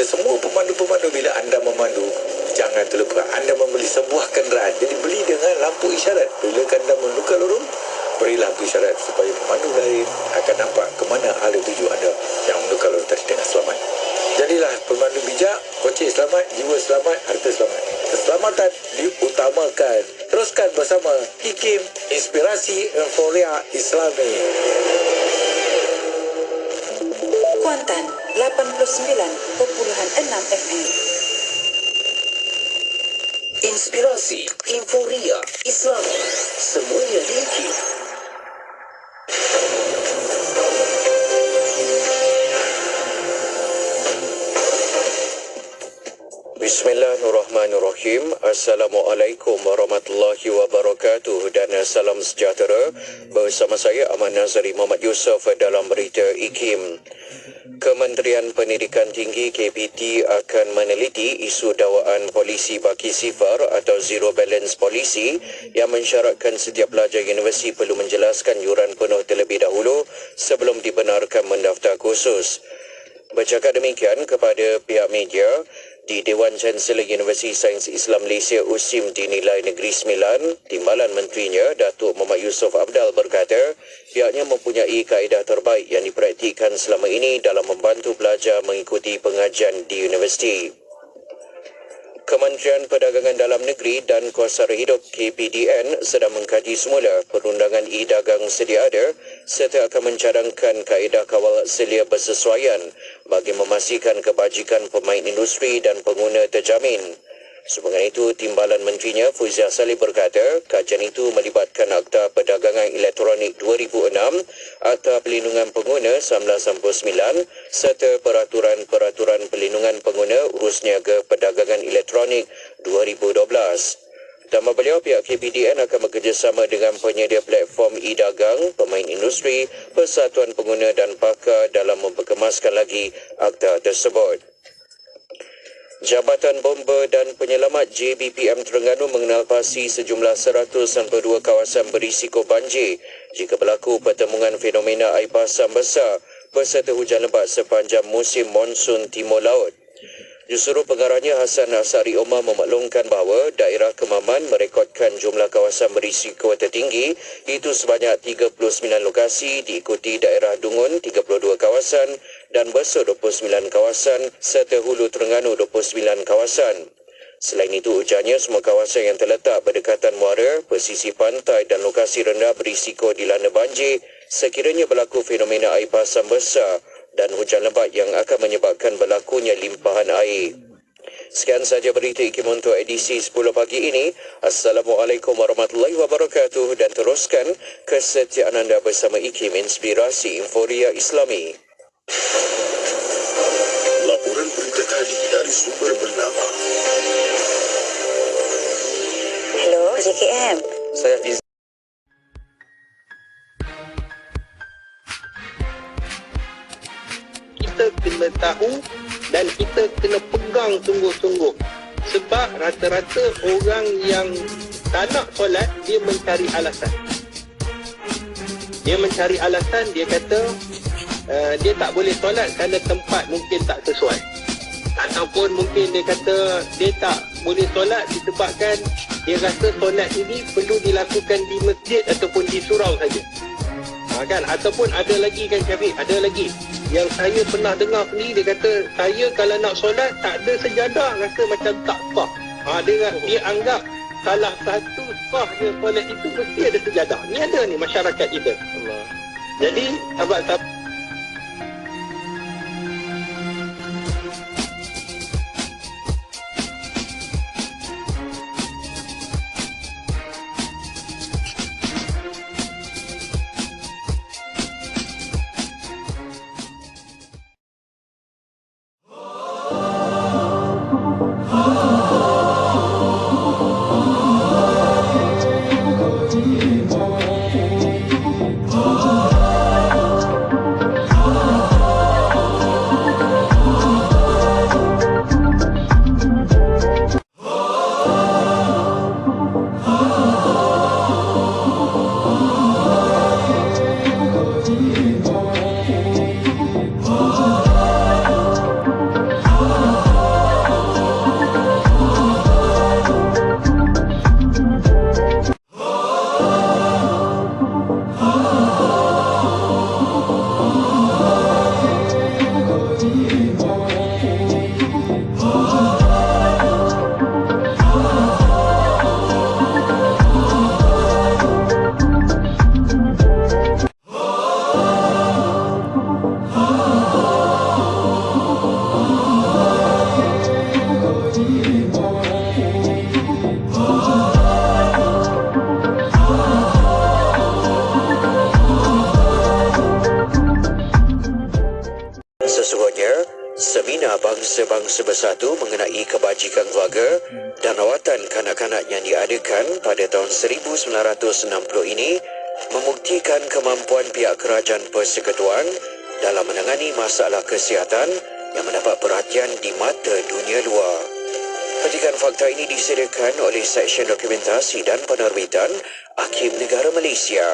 semua pemandu-pemandu, bila anda memandu, jangan terlupa anda membeli sebuah kenderaan. Jadi beli dengan lampu isyarat. Bila anda menukar lorong, beri lampu isyarat supaya pemandu lain akan nampak ke mana arah tuju anda yang menukar lorong tadi dengan selamat. Jadilah pemandu bijak, kocek selamat, jiwa selamat, harta selamat. Keselamatan diutamakan. Teruskan bersama IKIM, Inspirasi Euforia Islami. Kuantan 89.6 FM. Inspirasi Euforia Islami. Semuanya di IKIM. Bismillahirrahmanirrahim. Assalamualaikum warahmatullahi wabarakatuh dan salam sejahtera. Bersama saya Ahmad Nazari Muhammad Yusof dalam berita IKIM. Kementerian Pendidikan Tinggi KPT akan meneliti isu dakwaan polisi baki sifar atau zero balance polisi yang mensyaratkan setiap pelajar universiti perlu menjelaskan yuran penuh terlebih dahulu sebelum dibenarkan mendaftar kursus. Bercakap demikian kepada pihak media, di Dewan Chancellor Universiti Sains Islam Malaysia USIM Dinilai Negeri Sembilan, Timbalan Menterinya Datuk Muhammad Yusof Abdal berkata pihaknya mempunyai kaedah terbaik yang dipraktikkan selama ini dalam membantu pelajar mengikuti pengajian di universiti. Kementerian Perdagangan Dalam Negeri dan Kuasa Hidup KPDN sedang mengkaji semula perundangan e-dagang sedia ada serta akan mencadangkan kaedah kawal selia bersesuaian bagi memastikan kebajikan pemain industri dan pengguna terjamin. Sebagai itu, Timbalan Menterinya Fuziah Saleh berkata kajian itu melibatkan Akta Perdagangan Elektronik 2006, Akta Perlindungan Pengguna 1999 serta Peraturan-Peraturan Perlindungan Pengguna Urus Niaga Perdagangan Elektronik 2012. Tambah beliau, pihak KPDN akan bekerjasama dengan penyedia platform e-dagang, pemain industri, persatuan pengguna dan pakar dalam memperkemaskan lagi akta tersebut. Jabatan Bomba dan Penyelamat JBPM Terengganu mengenalpasti sejumlah 192 kawasan berisiko banjir jika berlaku pertemuan fenomena air pasang besar berserta hujan lebat sepanjang musim monsun timur laut. Jurusurut Pengarahnya Hassan Asari Omar memaklumkan bahawa daerah Kemaman merekodkan jumlah kawasan berisiko tertinggi iaitu sebanyak 39 lokasi, diikuti daerah Dungun 32 kawasan dan Besar 29 kawasan serta Hulu Terengganu 29 kawasan. Selain itu, ujarnya semua kawasan yang terletak berdekatan muara, pesisir pantai dan lokasi rendah berisiko dilanda banjir sekiranya berlaku fenomena air pasang besar dan hujan lebat yang akan menyebabkan berlakunya limpahan air. Sekian saja berita IKIM untuk edisi 10 pagi ini. Assalamualaikum warahmatullahi wabarakatuh dan teruskan kesetiaan anda bersama IKIM Inspirasi Euforia Islami. Laporan berita tadi dari sumber bernama. Hello, JKM. Saya Fiz. Kita kena tahu dan kita kena pegang sungguh-sungguh. Sebab rata-rata orang yang tak nak solat, dia mencari alasan. Dia kata dia tak boleh solat kerana tempat mungkin tak sesuai. Ataupun mungkin dia kata dia tak boleh solat disebabkan dia rasa solat ini perlu dilakukan di masjid ataupun di surau saja. Kan? Ataupun ada lagi kan Syafiq, ada lagi yang saya pernah dengar sendiri, dia kata saya kalau nak solat tak ada sejadah rasa macam tak sah. Dia anggap salah satu sahnya solat itu mesti ada sejadah. Ni ada ni masyarakat kita. Jadi sahabat-sahabat, Sesungguhnya, Seminar Bangsa-Bangsa Bersatu mengenai kebajikan keluarga dan rawatan kanak-kanak yang diadakan pada tahun 1960 ini membuktikan kemampuan pihak kerajaan persekutuan dalam menangani masalah kesihatan yang mendapat perhatian di mata dunia luar. Petikan fakta ini disediakan oleh Seksyen Dokumentasi dan Penerbitan Arkiv Negara Malaysia.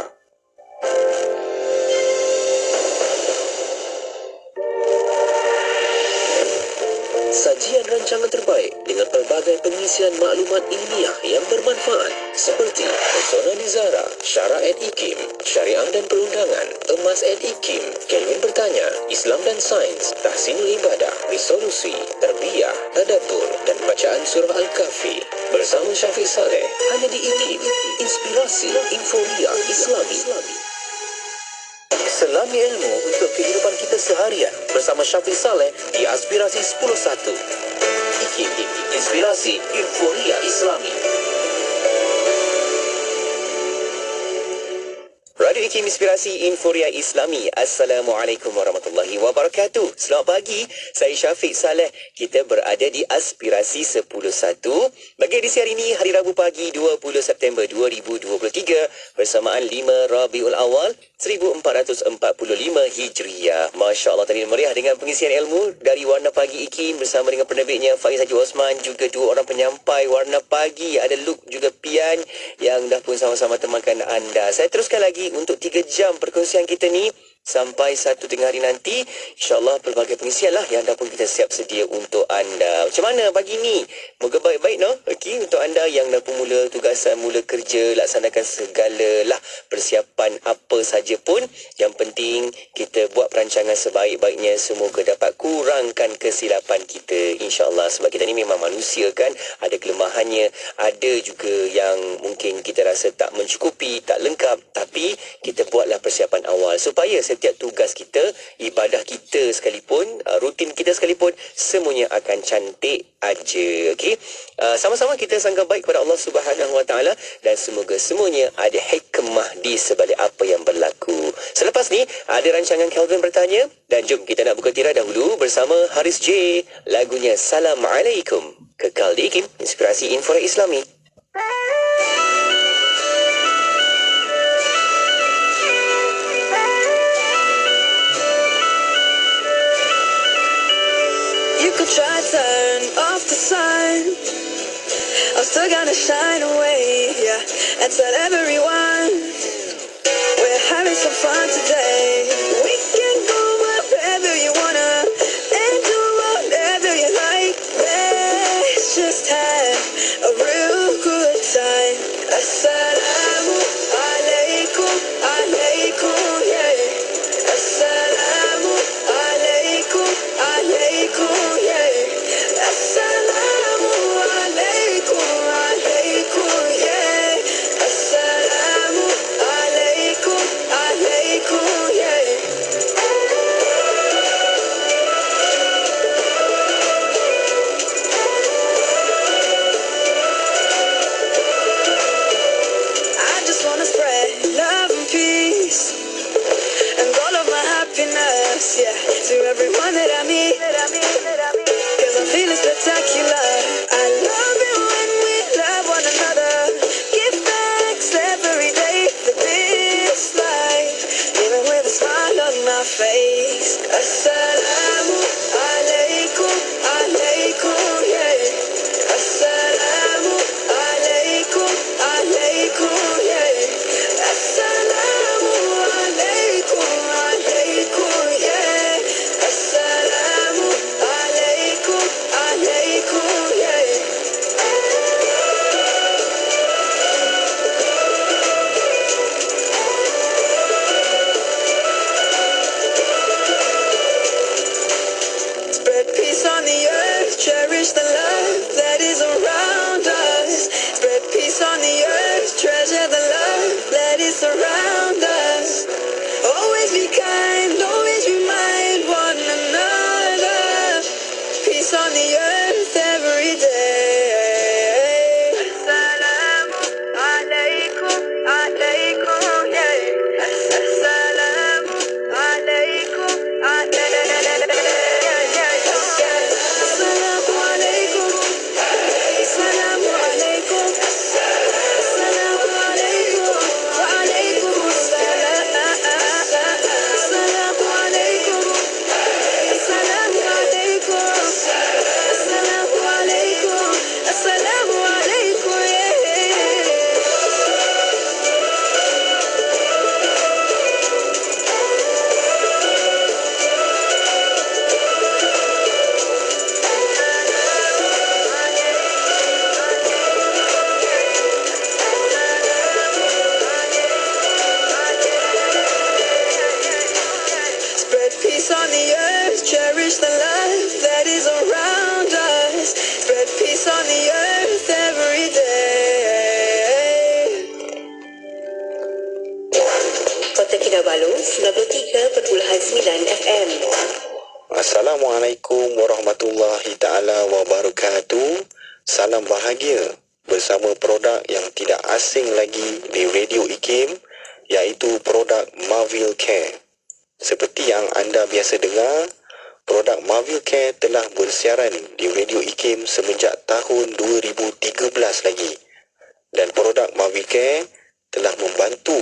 Sajian rancangan terbaik dengan pelbagai pengisian maklumat ilmiah yang bermanfaat seperti Persona Nizara, Syara & Ikim, Syariah dan Perundangan, Emas & Ikim, Kelvin Bertanya, Islam dan Sains, Tahsinul Ibadah, Resolusi, Tarbiyah, Tadabbur dan Bacaan Surah Al-Kahfi. Bersama Syafiq Saleh, hanya di Ikim, Inspirasi Inforia Islami. Selami ilmu untuk kehidupan kita seharian bersama Syafiq Saleh di Aspirasi 10.1. IKIM, Inspirasi Inforia Islami. Radio IKIM Inspirasi Inforia Islami. Assalamualaikum warahmatullahi wabarakatuh. Selamat pagi, saya Syafiq Saleh. Kita berada di Aspirasi 10.1. Bagi edisi hari ini, hari Rabu pagi 20 September 2023 bersamaan 5 Rabiul Awal 1445 Hijriah. Masya Allah, tadi meriah dengan pengisian ilmu dari Warna Pagi IKIM bersama dengan penerbitnya Faiz Haji Osman, juga dua orang penyampai Warna Pagi, ada Luke juga Pian yang dah pun sama-sama temankan anda. Saya teruskan lagi untuk 3 jam perkongsian kita ni sampai 1 tengah hari nanti. InsyaAllah pelbagai pengisian lah yang dah pun kita siap sedia untuk anda. Macam mana pagi ni? Moga baik-baik no? Okey, untuk anda yang dah pun mula tugasan, mula kerja, laksanakan segala lah persiapan apa saja pun. Yang penting kita buat perancangan sebaik-baiknya. Semoga dapat kurangkan kesilapan kita, insyaAllah. Sebab kita ni memang manusia kan, ada kelemahannya, ada juga yang mungkin kita rasa tak mencukupi, tak lengkap. Tapi kita buatlah persiapan awal supaya setiap tugas kita, ibadah kita sekalipun, rutin kita sekalipun, semuanya akan cantik aja. Okey, sama-sama kita sangka baik kepada Allah Subhanahu Wa Taala dan semoga semuanya ada hikmah di sebalik apa yang berlaku. Selepas ni ada rancangan Kelvin Bertanya dan jom kita nak buka tirai dahulu bersama Haris J. Lagunya Assalamualaikum. Kekal di IKIM, Inspirasi Inforia Islami. You could try turn off the sun, I'm still gonna shine away, yeah, and tell everyone we're having some fun today. We can go wherever you wanna and do whatever you like. Let's just have a real good time. Assalamu alaikum, alaikum, yeah. Assalamu alaikum, alaikum, yeah. Assalamu alaikum, alaikum, yeah. Assalamu alaikum, alaikum, yeah. I just wanna spread love and peace and all of my happiness, yeah, to everyone that I meet, cause I'm feeling spectacular. I love it when we love one another, give thanks every day for this life, even with a smile on my face. Assalamu alaikum, alaikum, yeah. Assalamu alaikum, alaikum, yeah. Assalamu alaikum, alaikum, yeah. Assalamu alaikum, alaikum, yeah. Assalamualaikum warahmatullahi ta'ala wabarakatuh. Salam bahagia bersama produk yang tidak asing lagi di Radio IKIM, iaitu produk Marvel Care. Seperti yang anda biasa dengar, produk Marvel Care telah bersiaran di Radio IKIM semenjak tahun 2013 lagi. Dan produk Marvel Care telah membantu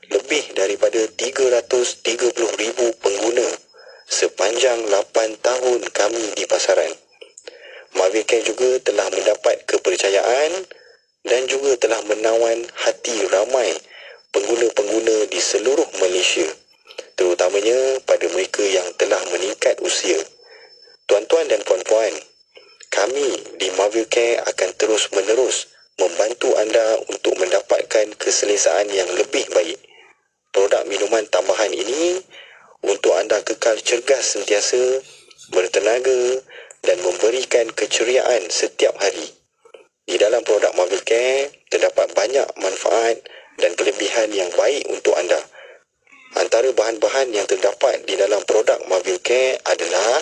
lebih daripada 330,000 pengguna sepanjang 8 tahun kami di pasaran. Marvel Care juga telah mendapat kepercayaan dan juga telah menawan hati ramai pengguna-pengguna di seluruh Malaysia, terutamanya pada mereka yang telah meningkat usia. Tuan-tuan dan puan-puan, kami di Marvel Care akan terus-menerus membantu anda untuk mendapatkan keselesaan yang lebih baik. Produk minuman tambahan ini untuk anda kekal cergas sentiasa, bertenaga dan memberikan keceriaan setiap hari. Di dalam produk Marvel Care terdapat banyak manfaat dan kelebihan yang baik untuk anda. Antara bahan-bahan yang terdapat di dalam produk Marvel Care adalah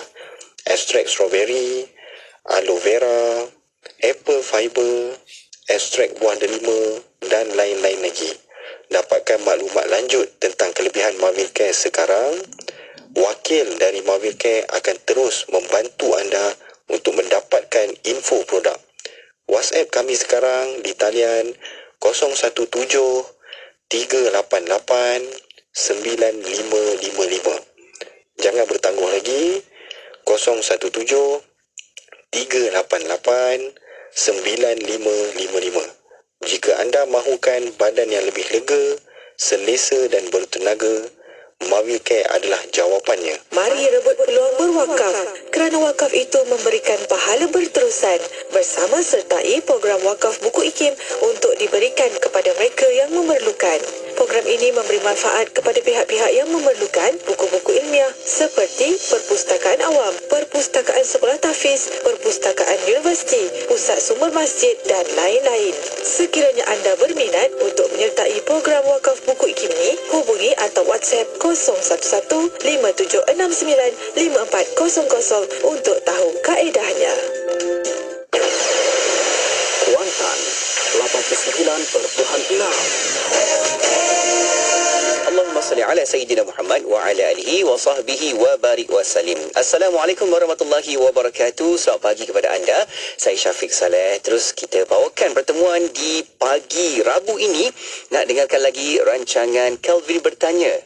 ekstrak strawberry, aloe vera, apple fiber, ekstrak buah delima dan lain-lain lagi. Dapatkan maklumat lanjut tentang kelebihan Marvel Care sekarang. Wakil dari Marvel Care akan terus membantu anda untuk mendapatkan info produk. WhatsApp kami sekarang di talian 017-388-9555. Jangan bertangguh lagi, 017-388-9555. Jika anda mahukan badan yang lebih lega, selesa dan bertenaga, Marvel Care adalah jawapannya. Mari rebut peluang berwakaf kerana wakaf itu memberikan pahala berterusan. Bersama sertai program wakaf buku IKIM untuk diberikan kepada mereka yang memerlukan. Program ini memberi manfaat kepada pihak-pihak yang memerlukan buku-buku ilmiah seperti perpustakaan awam, perpustakaan sekolah tahfiz, perpustakaan universiti, pusat sumber masjid dan lain-lain. Sekiranya anda berminat untuk menyertai program wakaf buku IKIM ini, hubungi atau WhatsApp 011-5769-5400 untuk tahu kaedahnya. Kuantan 89.6. Allahumma salli ala Sayyidina Muhammad wa ala alihi wa sahbihi wa barik wa salim. Assalamualaikum warahmatullahi wabarakatuh. Selamat pagi kepada anda. Saya Syafiq Saleh. Terus kita bawakan pertemuan di pagi Rabu ini. Nak dengarkan lagi rancangan Kelvin Bertanya.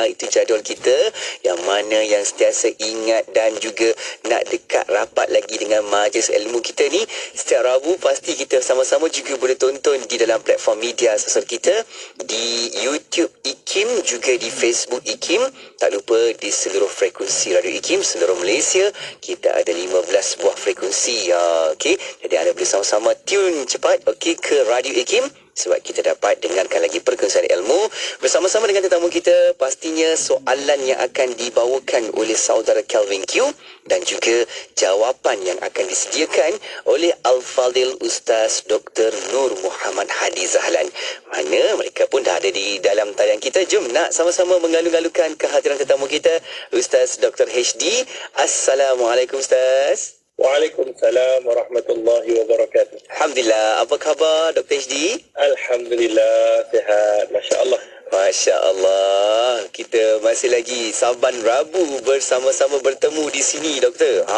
Itu jadual kita yang mana yang sentiasa ingat dan juga nak dekat rapat lagi dengan majlis ilmu kita ni. Setiap Rabu pasti kita sama-sama juga boleh tonton di dalam platform media sosial kita, di YouTube IKIM, juga di Facebook IKIM. Tak lupa di seluruh frekuensi Radio IKIM seluruh Malaysia. Kita ada 15 buah frekuensi. Okey, jadi anda boleh sama-sama tune cepat ke Radio IKIM sebab kita dapat dengarkan lagi perkongsian ilmu bersama-sama dengan tetamu kita. Pastinya soalan yang akan dibawakan oleh saudara Kelvin Q dan juga jawapan yang akan disediakan oleh Al-Fadil Ustaz Dr. Nur Muhammad Hadi Zahlan. Mana mereka pun dah ada di dalam talian kita. Jom nak sama-sama mengalu-alukan kehadiran tetamu kita, Ustaz Dr. HD. Assalamualaikum Ustaz. Waalaikumsalam warahmatullahi wabarakatuh. Alhamdulillah. Apa khabar Dr. HD? Alhamdulillah, sihat. Masya Allah. Masya Allah. Kita masih lagi Saban Rabu bersama-sama bertemu di sini, Doktor.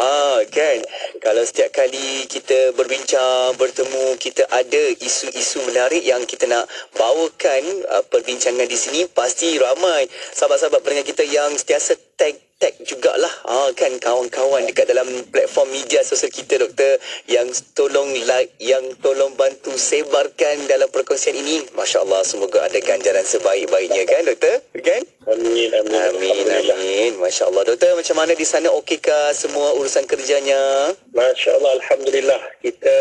Kan? Kalau setiap kali kita berbincang, bertemu, kita ada isu-isu menarik yang kita nak bawakan perbincangan di sini, pasti ramai sahabat-sahabat pendengar kita yang sentiasa tag jugalah kan kawan-kawan dekat dalam platform media sosial kita, Doktor, yang tolong like, yang tolong bantu sebarkan dalam perkongsian ini. Masya Allah, semoga ada ganjaran sebaik-baiknya kan, Doktor? Kan? Amin, amin. Amin. Masya Allah. Doktor, macam mana di sana, okeykah semua urusan kerjanya? Masya Allah, Alhamdulillah. Kita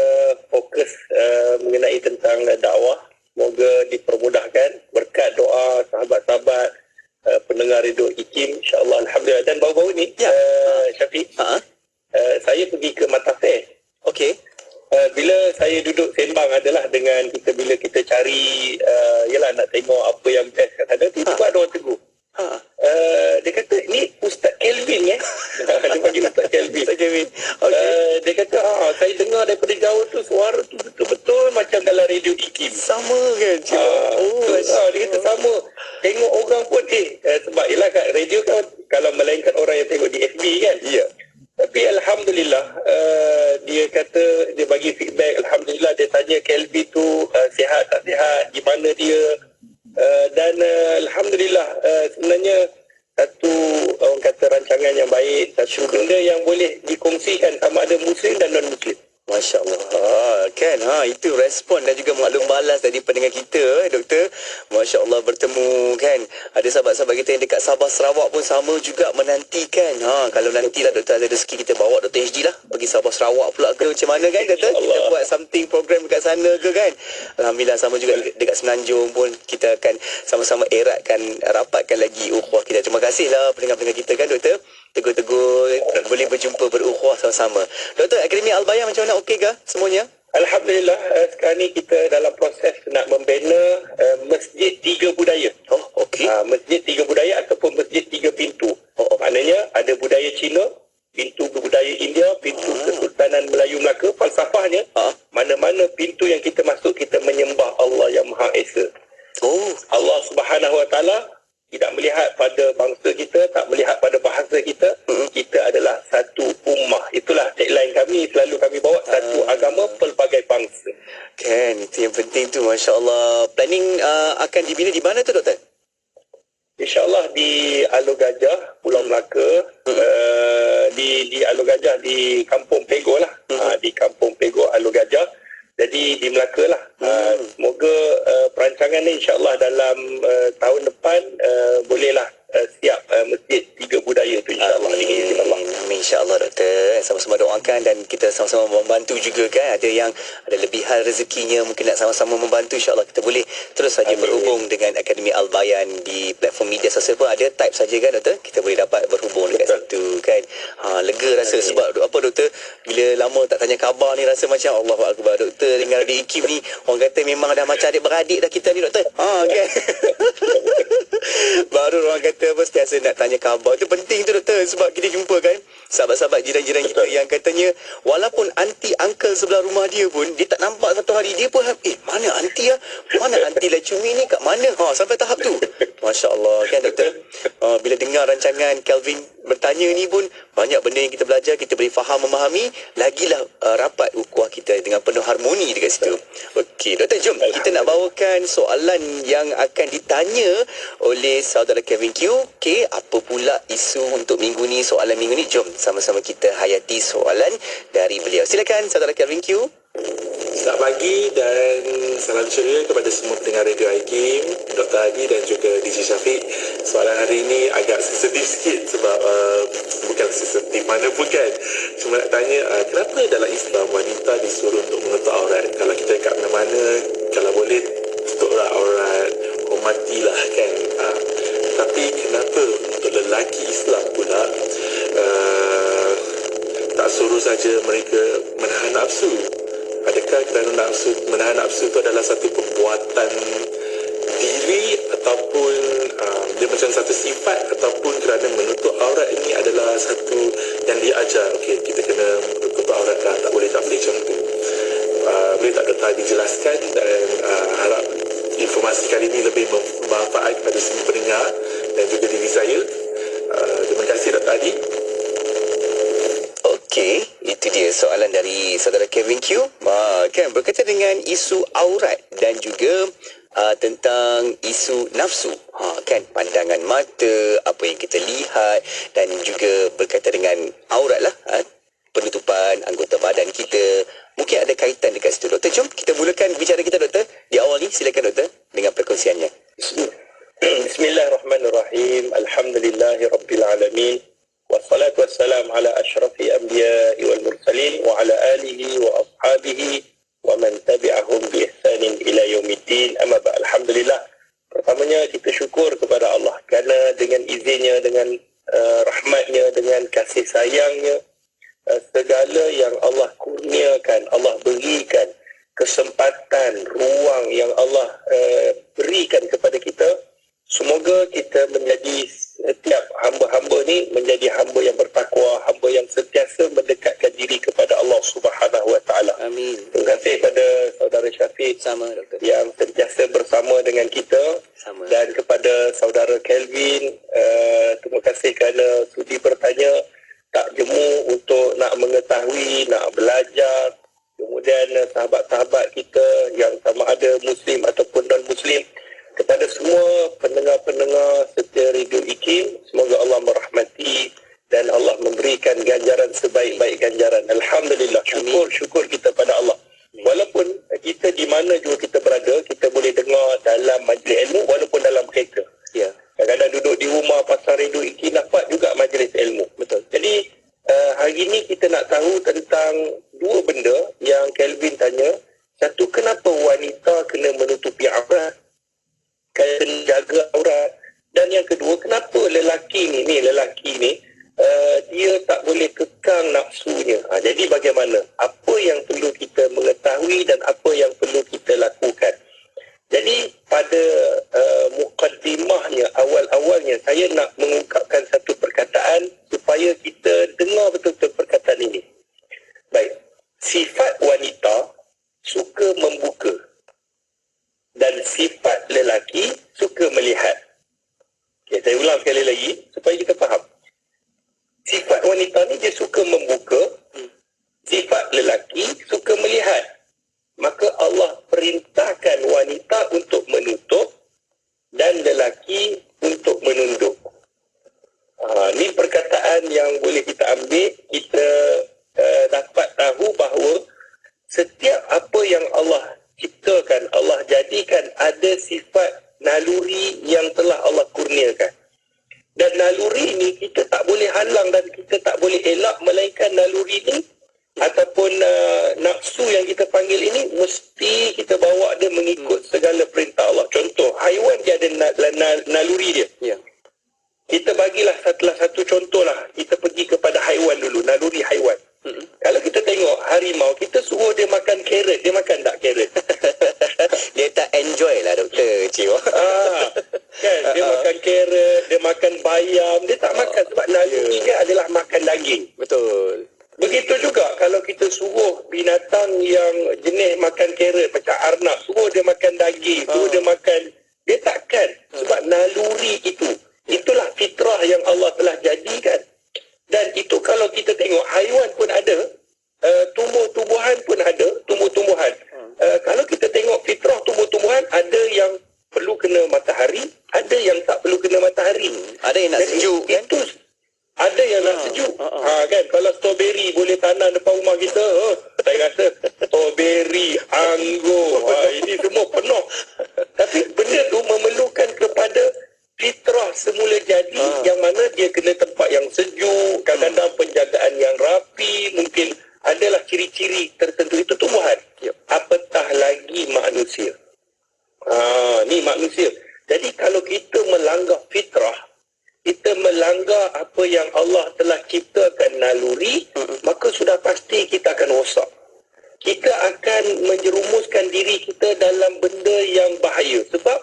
fokus mengenai tentang dakwah. Semoga dipermudahkan berkat doa sahabat-sahabat pendengar Radio IKIM, insyaAllah. Alhamdulillah. Dan baru-baru ni Syafiq, saya pergi ke Mata Fair. Okey. Bila saya duduk sembang adalah dengan kita, bila kita cari yalah nak tengok apa yang best kat sana, tiba-tiba ada orang tegur. Dia kata, ni Ustaz Kelvin dia panggil Ustaz Kelvin. Ustaz Kevin. Okey. Dia kata, saya dengar daripada jauh tu suara tu betul-betul macam dalam radio IKIM. Sama kan? Dia kata sama. Tengok orang pun sebab ialah kat radio kan, kalau melainkan orang yang tengok di FB kan. Ya. Tapi Alhamdulillah, dia kata, dia bagi feedback. Alhamdulillah, dia tanya Kelvin tu sihat tak sihat, gimana dia. Dan Alhamdulillah, sebenarnya satu orang kata rancangan yang baik, satu benda yang boleh dikongsikan sama ada Muslim dan non-Muslim. Masya Allah. Kan? Itu respon dan juga maklum balas dari pendengar kita, Doktor. Masya Allah, bertemu kan. Ada sahabat-sahabat kita yang dekat Sabah, Sarawak pun sama juga menantikan. Kalau nantilah Doktor ada rezeki, kita bawa Dr. HD lah pergi Sabah, Sarawak pula ke macam mana kan, Doktor? Kita buat something program dekat sana ke kan. Alhamdulillah, sama juga dekat Semenanjung pun kita akan sama-sama eratkan, rapatkan lagi ukhuwah kita. Terima kasihlah pendengar-pendengar kita kan, Doktor. Tegur-tegur, boleh berjumpa berukhuwah sama-sama. Doktor, Akademi Al-Bayan macam mana? Okey ke semuanya? Alhamdulillah, sekarang ni kita dalam proses nak membina Masjid Tiga Budaya. Okey. Masjid Tiga Budaya ataupun Masjid Tiga Pintu. Maknanya ada budaya Cina, pintu budaya India, pintu Kesultanan Melayu Melaka. Falsafahnya, mana-mana pintu yang kita masuk, kita menyembah Allah yang Maha Esa. Allah Subhanahu Wa Taala tidak melihat pada bangsa kita, tak melihat pada bahasa kita. Kita adalah satu ummah. Itulah tagline kami, selalu kami bawa, satu agama pelbagai bangsa. Kan, itu yang penting tu, Masya Allah. Planning akan dibina di mana tu, Doktor? InsyaAllah di Alor Gajah, Pulau Melaka. Di Alor Gajah, di Kampung Pego lah. Di Kampung Pego, Alor Gajah. Jadi di Melaka lah. Semoga perancangan ni insyaAllah dalam tahun depan bolehlah siap Masjid Tiga Budaya tu insyaAllah. Amin, insyaAllah, Doktor. Sama-sama doakan dan kita sama-sama membantu juga kan. Ada yang ada lebihan rezekinya, mungkin nak sama-sama membantu. InsyaAllah kita boleh terus saja berhubung dengan Akademi Al-Bayan di platform media sosial pun ada, type saja kan, Doktor. Kita boleh dapat berhubung dekat situ kan. Lega rasa. Sebab apa, Doktor, bila lama tak tanya khabar ni, rasa macam Allahu Akbar, Doktor dengan di IKIM ni, orang kata memang dah macam adik-beradik dah kita ni, Doktor. Kan. Baru orang kata apa, sentiasa nak tanya khabar. Itu penting tu, Doktor. Sebab kita jumpa kan sahabat-sahabat jiran-jiran kita yang katanya walaupun aunty uncle sebelah rumah dia pun dia tak nampak satu hari, dia pun mana aunty mana aunty Lacumi ni, kat mana, sampai tahap tu. Masya Allah kan, Doktor. Bila dengar rancangan Kelvin bertanya ni pun banyak benda yang kita belajar, kita boleh faham, memahami, lagilah rapat ukhuwah kita dengan penuh harmoni dekat situ. Okey, Doktor, jom kita nak bawakan soalan yang akan ditanya oleh saudara Kevin Q. Okey, apa pula isu untuk minggu ni, soalan minggu ni? Jom sama-sama kita hayati soalan dari beliau. Silakan saudara Kevin Q. Selamat pagi dan salam ceria kepada semua pendengar Radio IKIM, Dr. Hadi dan juga DJ Syafiq. Soalan hari ini agak sensitif sikit sebab bukan sensitif mana pun kan. Cuma nak tanya, kenapa dalam Islam wanita disuruh untuk menutup aurat? Kalau kita kat mana-mana, kalau boleh tutuplah aurat, hormatilah kan. Tapi kenapa untuk lelaki Islam pula tak suruh saja mereka menahan nafsu? Adakah kerana menahan nafsu itu adalah satu perbuatan diri ataupun dia macam satu sifat, ataupun kerana menutup aurat ini adalah satu yang diajar? Okey, kita kena menutup aurat dah, tak boleh macam tu. Boleh tak Dr. dijelaskan, dan harap informasi kali ini lebih bermanfaat kepada semua pendengar dan juga diri saya. Terima kasih Dr. Adi. Okey, itu dia soalan dari saudara Kevin Q. Kan, berkaitan dengan isu aurat dan juga tentang isu nafsu. Kan, pandangan mata, apa yang kita lihat, dan juga berkaitan dengan aurat lah. Penutupan anggota badan kita. Mungkin ada kaitan dekat situ, Doktor. Jom kita mulakan bicara kita, Doktor. Di awal ni, silakan Doktor dengan perkongsiannya. Bismillahirrahmanirrahim. Alhamdulillahirrabbilalamin. Wassalatu wassalam ala ashrafi anbiya'i wal mursalin wa ala alihi wa ashabihi wa man tabi'ahum bi ihsanin ila yaumiddin. Amma ba'd. Alhamdulillah. Pertamanya kita syukur kepada Allah kerana dengan izinnya, dengan rahmatnya, dengan kasih sayangnya, segala yang Allah kurniakan, Allah berikan, kesempatan, ruang yang Allah berikan kepada kita, Semoga kita menjadi setiap hamba-hamba ni menjadi hamba yang bertakwa, hamba yang sentiasa mendekatkan diri kepada Allah Subhanahu Wa Taala. Amin. Terima kasih pada saudara Syafiq Sama, Doktor. yang sentiasa bersama dengan kita. Sama. Dan kepada saudara Kelvin, terima kasih kerana sudi bertanya, tak jemu untuk nak mengetahui, nak belajar. Kemudian sahabat-sahabat kita yang sama ada Muslim ataupun non-Muslim, kepada semua pendengar-pendengar setia Radio IKIM, semoga Allah merahmati dan Allah memberikan ganjaran sebaik-baik ganjaran. Alhamdulillah, syukur kita pada Allah. Walaupun kita di mana juga kita berada, kita boleh dengar dalam majlis ilmu walaupun dalam kereta. Ya. Kadang-kadang duduk di rumah pasal Radio IKIM dapat juga majlis ilmu. Betul. Jadi hari ini kita nak tahu tentang dua benda yang Kelvin tanya. Satu, kenapa wanita kena menutupi aurat, kena jaga aurat. Dan yang kedua, kenapa lelaki ni dia tak boleh kekang nafsunya. Jadi bagaimana? Apa yang perlu kita mengetahui dan apa yang perlu kita lakukan? Jadi pada mukaddimahnya, awal-awalnya saya nak mengungkapkan satu perkataan supaya kita dengar betul-betul perkataan ini. Baik, sifat wanita suka membuka dan sifat lelaki suka melihat. Okay, saya ulang sekali lagi supaya kita faham. Sifat wanita ni dia suka membuka, sifat lelaki suka melihat. Maka Allah perintahkan wanita untuk menutup dan lelaki untuk menunduk. Ini perkataan yang boleh kita ambil. Kita dapat tahu bahawa setiap apa yang Allah ciptakan, Allah jadikan ada sifat naluri yang telah Allah kurniakan. Dan naluri ini kita tak boleh halang dan kita tak boleh elak, melainkan naluri ini ataupun nafsu yang kita panggil ini mesti kita bawa dia mengikut segala perintah Allah. Contoh, haiwan dia ada naluri dia. Ya. Kita bagilah satu contoh lah. Kita pergi kepada haiwan dulu, naluri haiwan. Kalau kita tengok harimau, kita suruh dia makan carrot, dia makan tak carrot? Dia tak enjoy lah, Doktor Cik. Kan, dia makan carrot, dia makan bayam, dia tak makan sebab naluri dia adalah makan daging. Betul. Begitu juga kalau kita suruh binatang yang jenis makan carrot macam arnab, suruh dia makan daging, suruh dia makan, dia takkan. Sebab naluri itu, itulah fitrah yang Allah telah jadikan. Dan itu kalau kita tengok haiwan pun ada, tumbuh-tumbuhan pun ada, tumbuh-tumbuhan. Kalau kita tengok fitrah tumbuh-tumbuhan, ada yang perlu kena matahari, ada yang tak perlu kena matahari. Ada yang nak sejuk kan? Itu ada yang nak sejuk. Kan, kalau strawberry boleh tanam depan rumah kita, saya rasa strawberry, anggur, ini semua penuh. Tapi benda tu memerlukan kepada fitrah semula jadi, yang mana dia kena tempat yang sejuk, kadang-kadang penjagaan yang rapi, mungkin adalah ciri-ciri tertentu. Itu tumbuhan. Apatah lagi manusia. Ni manusia. Jadi kalau kita melanggar fitrah, kita melanggar apa yang Allah telah ciptakan naluri, maka sudah pasti kita akan rosak. Kita akan menjerumuskan diri kita dalam benda yang bahaya. Sebab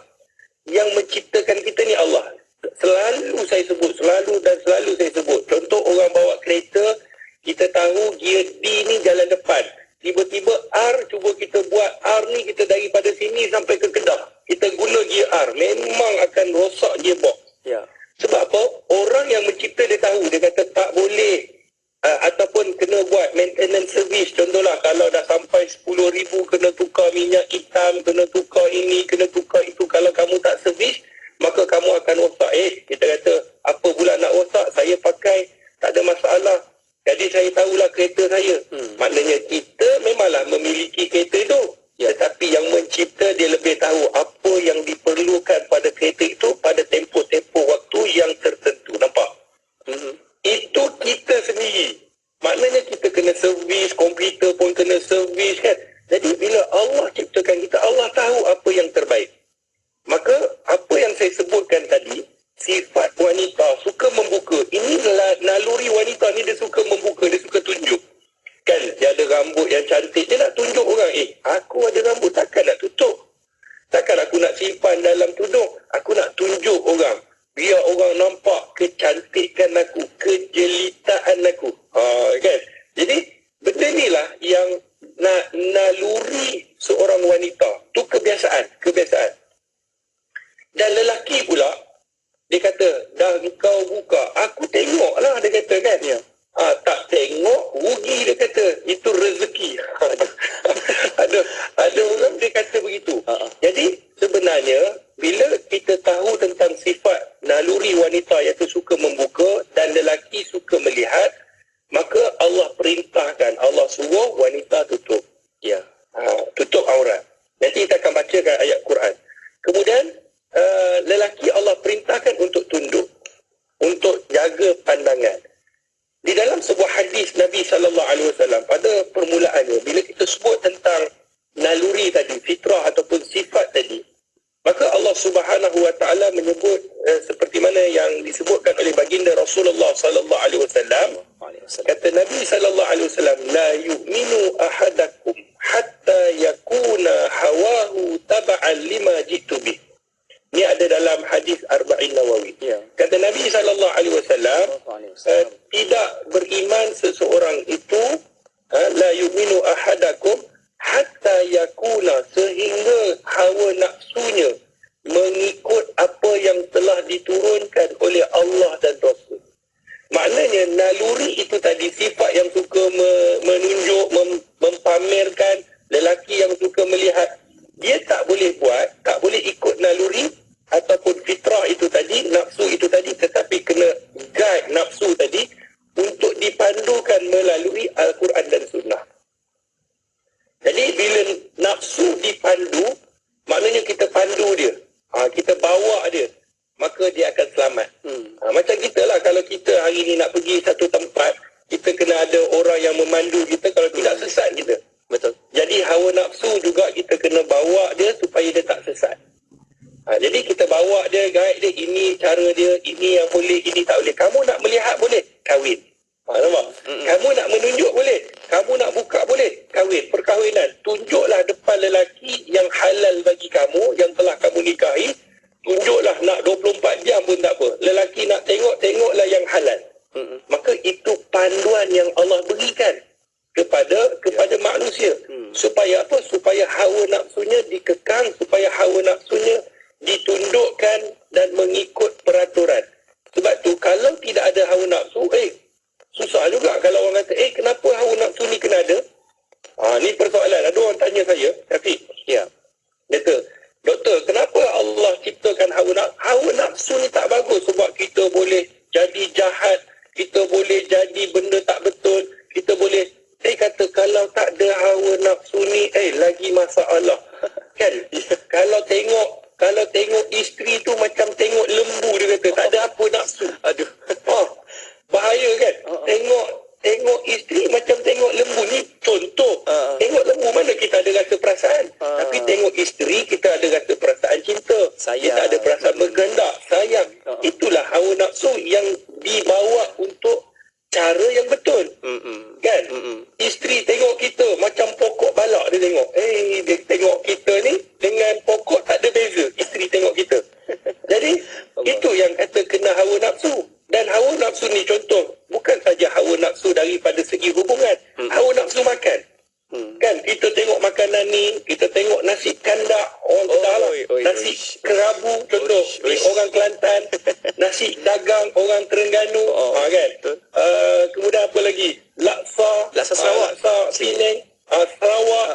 yang menciptakan kita ni Allah. Selalu saya sebut, selalu saya sebut. Contoh, orang bawa kereta, kita tahu gear D ni jalan depan. Tiba-tiba R, cuba kita buat R ni, kita daripada sini sampai ke Kedah. Kita guna gear R, memang akan rosak gearbox. Ya. Sebab apa? Orang yang mencipta dia tahu, dia kata tak boleh ataupun kena buat maintenance service. Contohlah, kalau dah sampai 10,000 kena tukar minyak hitam, kena tukar ini, kena tukar itu. Kalau kamu tak servis, maka kamu akan rosak. Kita kata, apa pula nak rosak? Saya pakai, tak ada masalah. Jadi saya tahulah kereta saya. Maknanya kita memanglah memiliki kereta itu. Tetapi yang mencipta dia lebih tahu apa yang diperlukan pada kereta itu pada tempoh-tempoh waktu yang tertentu. Nampak? Itu kita sendiri. Maknanya kita kena servis, komputer pun kena servis kan. Jadi bila Allah ciptakan kita, Allah tahu apa yang terbaik. Maka apa yang saya sebutkan tadi, sifat wanita suka membuka. Ini naluri wanita ni, dia suka membuka, dia suka tunjuk. Kan, dia ada rambut yang cantik, dia nak tunjuk orang, aku ada rambut, takkan nak tutup. Takkan aku nak simpan dalam tudung. Aku nak tunjuk maka Allah perintahkan, Allah suruh wanita tutup. Ya. Tutup aurat. Nanti kita akan bacakan ayat Quran. Kemudian lelaki Allah perintahkan untuk tunduk, untuk jaga pandangan. Di dalam sebuah hadis Nabi SAW pada permulaannya, bila kita sebut tentang naluri tadi, fitrah ataupun sifat tadi, maka Allah Subhanahu Wa Taala menyebut seperti mana yang disebutkan oleh baginda Rasulullah SAW. Kata Nabi SAW, la yu'minu ahadakum hatta yakuna hawahu taba'an lima jitu bih. Ini ada dalam hadis Arba'in Nawawi. Ya. Kata Nabi SAW, tidak beriman seseorang itu, la yu'minu ahadakum hatta yakuna, sehingga hawa nafsunya mengikut apa yang telah diturunkan oleh Allah dan Rasul. Maknanya naluri itu tadi, sifat yang suka menunjuk, mempamerkan, lelaki yang suka melihat, dia tak boleh buat, tak boleh ikut naluri ataupun fitrah itu tadi, nafsu itu tadi, tetapi kena guide nafsu tadi untuk dipandukan melalui Al-Quran dan Sunnah. Jadi bila nafsu dipandu, maknanya kita pandu dia, kita bawa dia, maka dia akan selamat. Macam kita lah, kalau kita hari ni nak pergi satu tempat, kita kena ada orang yang memandu kita, kalau tidak sesat kita. Betul. Jadi hawa nafsu juga kita kena bawa dia supaya dia tak sesat. Jadi kita bawa dia, guide dia, ini cara dia, ini yang boleh, ini tak boleh. Kamu nak melihat boleh, kahwin. Nampak? Kamu nak menunjuk boleh, kamu nak buka boleh, kahwin. Perkahwinan, tunjuklah depan lelaki yang halal bagi kamu, yang telah kamu nikahi. Tunjuklah, nak 24 jam pun tak apa. Lelaki nak tengok, tengoklah yang halal. Maka itu panduan yang Allah berikan kepada manusia. Supaya apa? Supaya hawa nafsunya dikekang, supaya hawa nafsunya ditundukkan dan mengikut peraturan. Sebab tu kalau tidak ada hawa nafsu, susah juga kalau orang kata, kenapa hawa nafsu ni kena ada? Ni persoalan. Ada orang tanya saya, Syafiq. Ya. Kata, doktor, kenapa Allah ciptakan hawa nafsu? Hawa nafsu ni tak bagus sebab kita boleh jadi jahat, kita boleh jadi benda tak betul, kita boleh, kata kalau tak ada hawa nafsu ni, lagi masalah. Kan? Kalau tengok isteri tu macam tengok lembu, dia kata, tak ada apa nafsu. Aduh. Bahaya kan? Tengok isteri macam tengok lembu. Ni contoh. Tengok lembu mana kita ada rasa perasaan. Tapi tengok isteri kita ada rasa perasaan cinta. Sayang. Kita ada perasaan berkehendak, sayang. Itulah hawa nafsu yang dibawa untuk cara yang betul. Kan? Isteri tengok kita macam pokok balak dia tengok. Dia tengok kita ni dengan pokok tak ada beza. Isteri tengok kita. Jadi itu yang kata kena hawa nafsu. Dan hawa nafsu ni contoh, bukan saja hawa nafsu daripada segi hubungan, hawa nafsu makan. Kan kita tengok makanan ni, kita tengok nasi kandak orang Kedah lah, nasi kerabu contoh orang Kelantan, nasi dagang orang Terengganu, kan. Kemudian apa lagi? Laksa Sarawak, laksa Penang, Sarawak,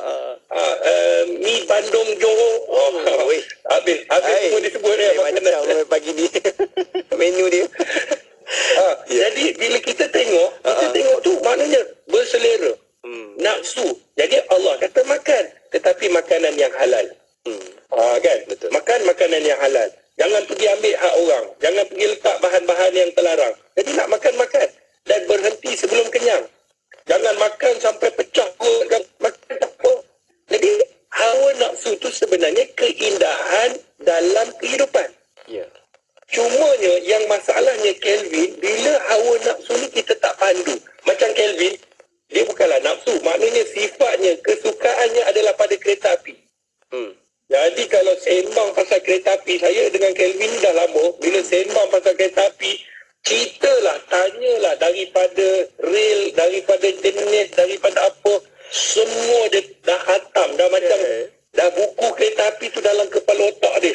mi Bandung Johor. Habis semua disebut dia makanan pagi ni. Menu dia. Jadi bila kita tengok tu maknanya berselera. Nafsu. Jadi Allah kata makan, tetapi makanan yang halal. Kan? Betul. Makan makanan yang halal. Jangan pergi ambil hak orang. Jangan pergi letak bahan-bahan yang terlarang. Jadi nak makan. Dan berhenti sebelum kenyang. Jangan makan sampai pecah perut. Makan tak apa. Jadi hawa nafsu tu sebenarnya keindahan dalam kehidupan. Ya. Cumanya yang masalahnya Kelvin, bila hawa nafsu ni kita tak pandu. Macam Kelvin, dia bukanlah nafsu. Maknanya sifatnya, kesukaannya adalah pada kereta api. Jadi kalau sembang pasal kereta api, saya dengan Kelvin dah lama. Bila sembang pasal kereta api, ceritalah, tanyalah daripada rel, daripada jenis, daripada apa. Semua dia dah khatam. Dah macam, dah buku kereta api tu dalam kepala otak dia.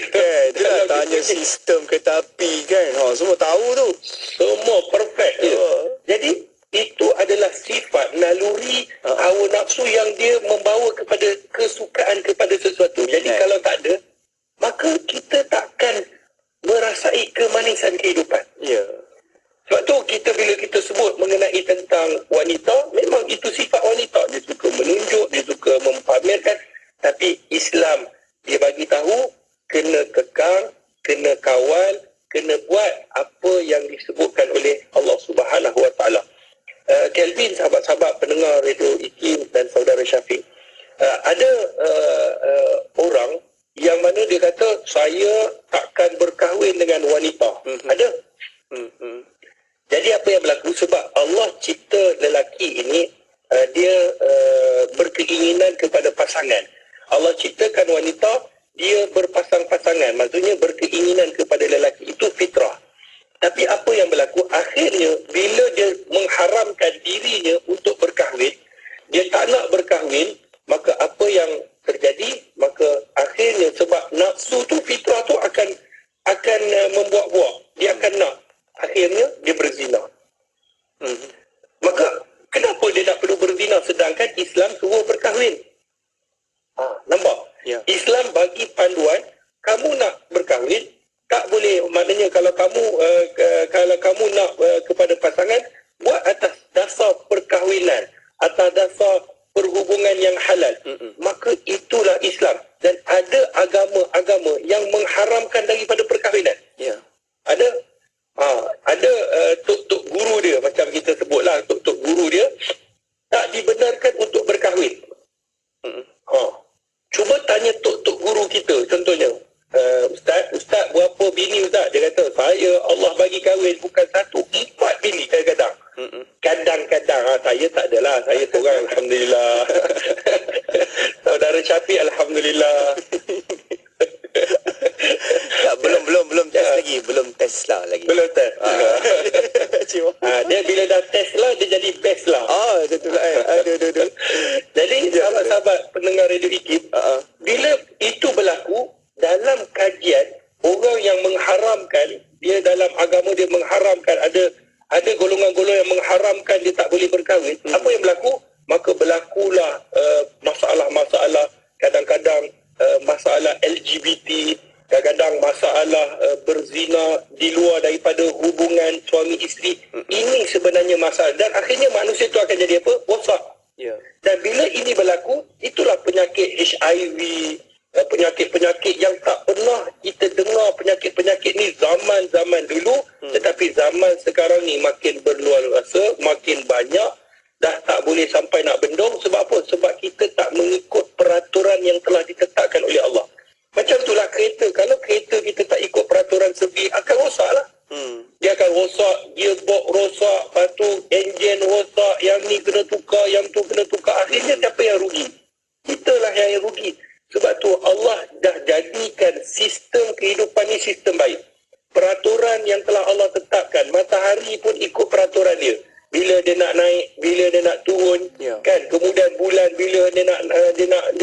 Itulah tanya sistem kereta api kan. Semua tahu tu. Semua perfect dia. Jadi, itu adalah sifat naluri hawa nafsu yang dia membawa kepada kesukaan kepada sesuatu. Jadi kalau tak ada, maka kita takkan merasai kemanisan kehidupan. Ya. Sebab tu bila kita sebut mengenai tentang wanita, memang itu sifat wanita. Dia suka menunjuk, dia suka mempamerkan. Tapi Islam, dia bagi tahu kena kekang, kena kawal, kena buat apa yang disebutkan oleh Allah Subhanahu Wa Taala. Kelvin, sahabat-sahabat pendengar Radio IKIM dan saudara Syafiq, ada orang yang mana dia kata saya takkan berkahwin dengan wanita. Ada. Jadi apa yang berlaku? Sebab Allah cipta lelaki ini, dia berkeinginan kepada pasangan. Allah ciptakan wanita, dia berpasang-pasangan. Maksudnya berkeinginan kepada lelaki. Itu fitrah. Tapi apa yang berlaku? Akhirnya bila dia mengharamkan dirinya untuk berkahwin, dia tak nak berkahwin, maka apa yang terjadi? Maka akhirnya sebab nafsu tu, fitrah tu akan membuat buah. Dia akan nak. Akhirnya dia berzina. Maka kenapa dia nak perlu berzina sedangkan Islam suruh berkahwin? Nampak? Ya. Islam bagi panduan, kamu nak berkahwin, tak boleh. Maknanya kalau kamu nak kepada pasangan, buat atas dasar perkahwinan, atas dasar perhubungan yang halal. Maka itulah Islam. Dan ada agama-agama yang mengharamkan daripada perkahwinan. Ya. Ada tok-tok guru dia, macam kita sebutlah, tok-tok guru dia tak dibenarkan untuk berkahwin. Cuba tanya tok-tok guru kita, contohnya, Ustaz berapa bini Ustaz? Dia kata, saya Allah bagi kahwin bukan 1, 4 bini kadang-kadang. Kadang-kadang, saya tak adalah, saya seorang Alhamdulillah. Saudara Syafiq Alhamdulillah. Tak, belum test lagi, belum Tesla lagi. Belum test. Dia bila dah test lah, dia jadi best lah. Betul lah. Aduh. Jadi sahabat-sahabat pendengar Radio IKIM, bila itu berlaku dalam kajian, orang yang mengharamkan, dia dalam agama dia mengharamkan, ada golongan-golongan yang mengharamkan dia tak boleh berkahwin. Apa yang berlaku? Maka berlakulah masalah-masalah, kadang-kadang masalah LGBT, kadang-kadang masalah berzina di luar daripada hubungan suami isteri. Ini sebenarnya masalah. Dan akhirnya manusia itu akan jadi apa? Rosak. Ya. Dan bila ini berlaku, itulah penyakit HIV, penyakit-penyakit yang tak pernah kita dengar. Penyakit-penyakit ni zaman-zaman dulu, tetapi zaman sekarang ni makin berluar-luasa, makin banyak, dah tak boleh sampai nak bendung. Sebab apa? Sebab kita tak mengikut peraturan yang telah ditetapkan oleh Allah. Macam itulah kereta. Kalau kereta kita tak ikut peraturan sebi, akan rosak lah. Dia akan rosak, gearbox rosak, lepas tu enjin rosak, yang ni kena tukar, yang tu kena tukar. Akhirnya siapa yang rugi? Kita lah yang rugi. Sebab tu Allah dah jadikan sistem kehidupan ni sistem baik. Peraturan yang telah Allah tetapkan, matahari pun ikut peraturan dia. Bila dia nak naik, bila dia nak turun, kan? Kemudian bulan, bila dia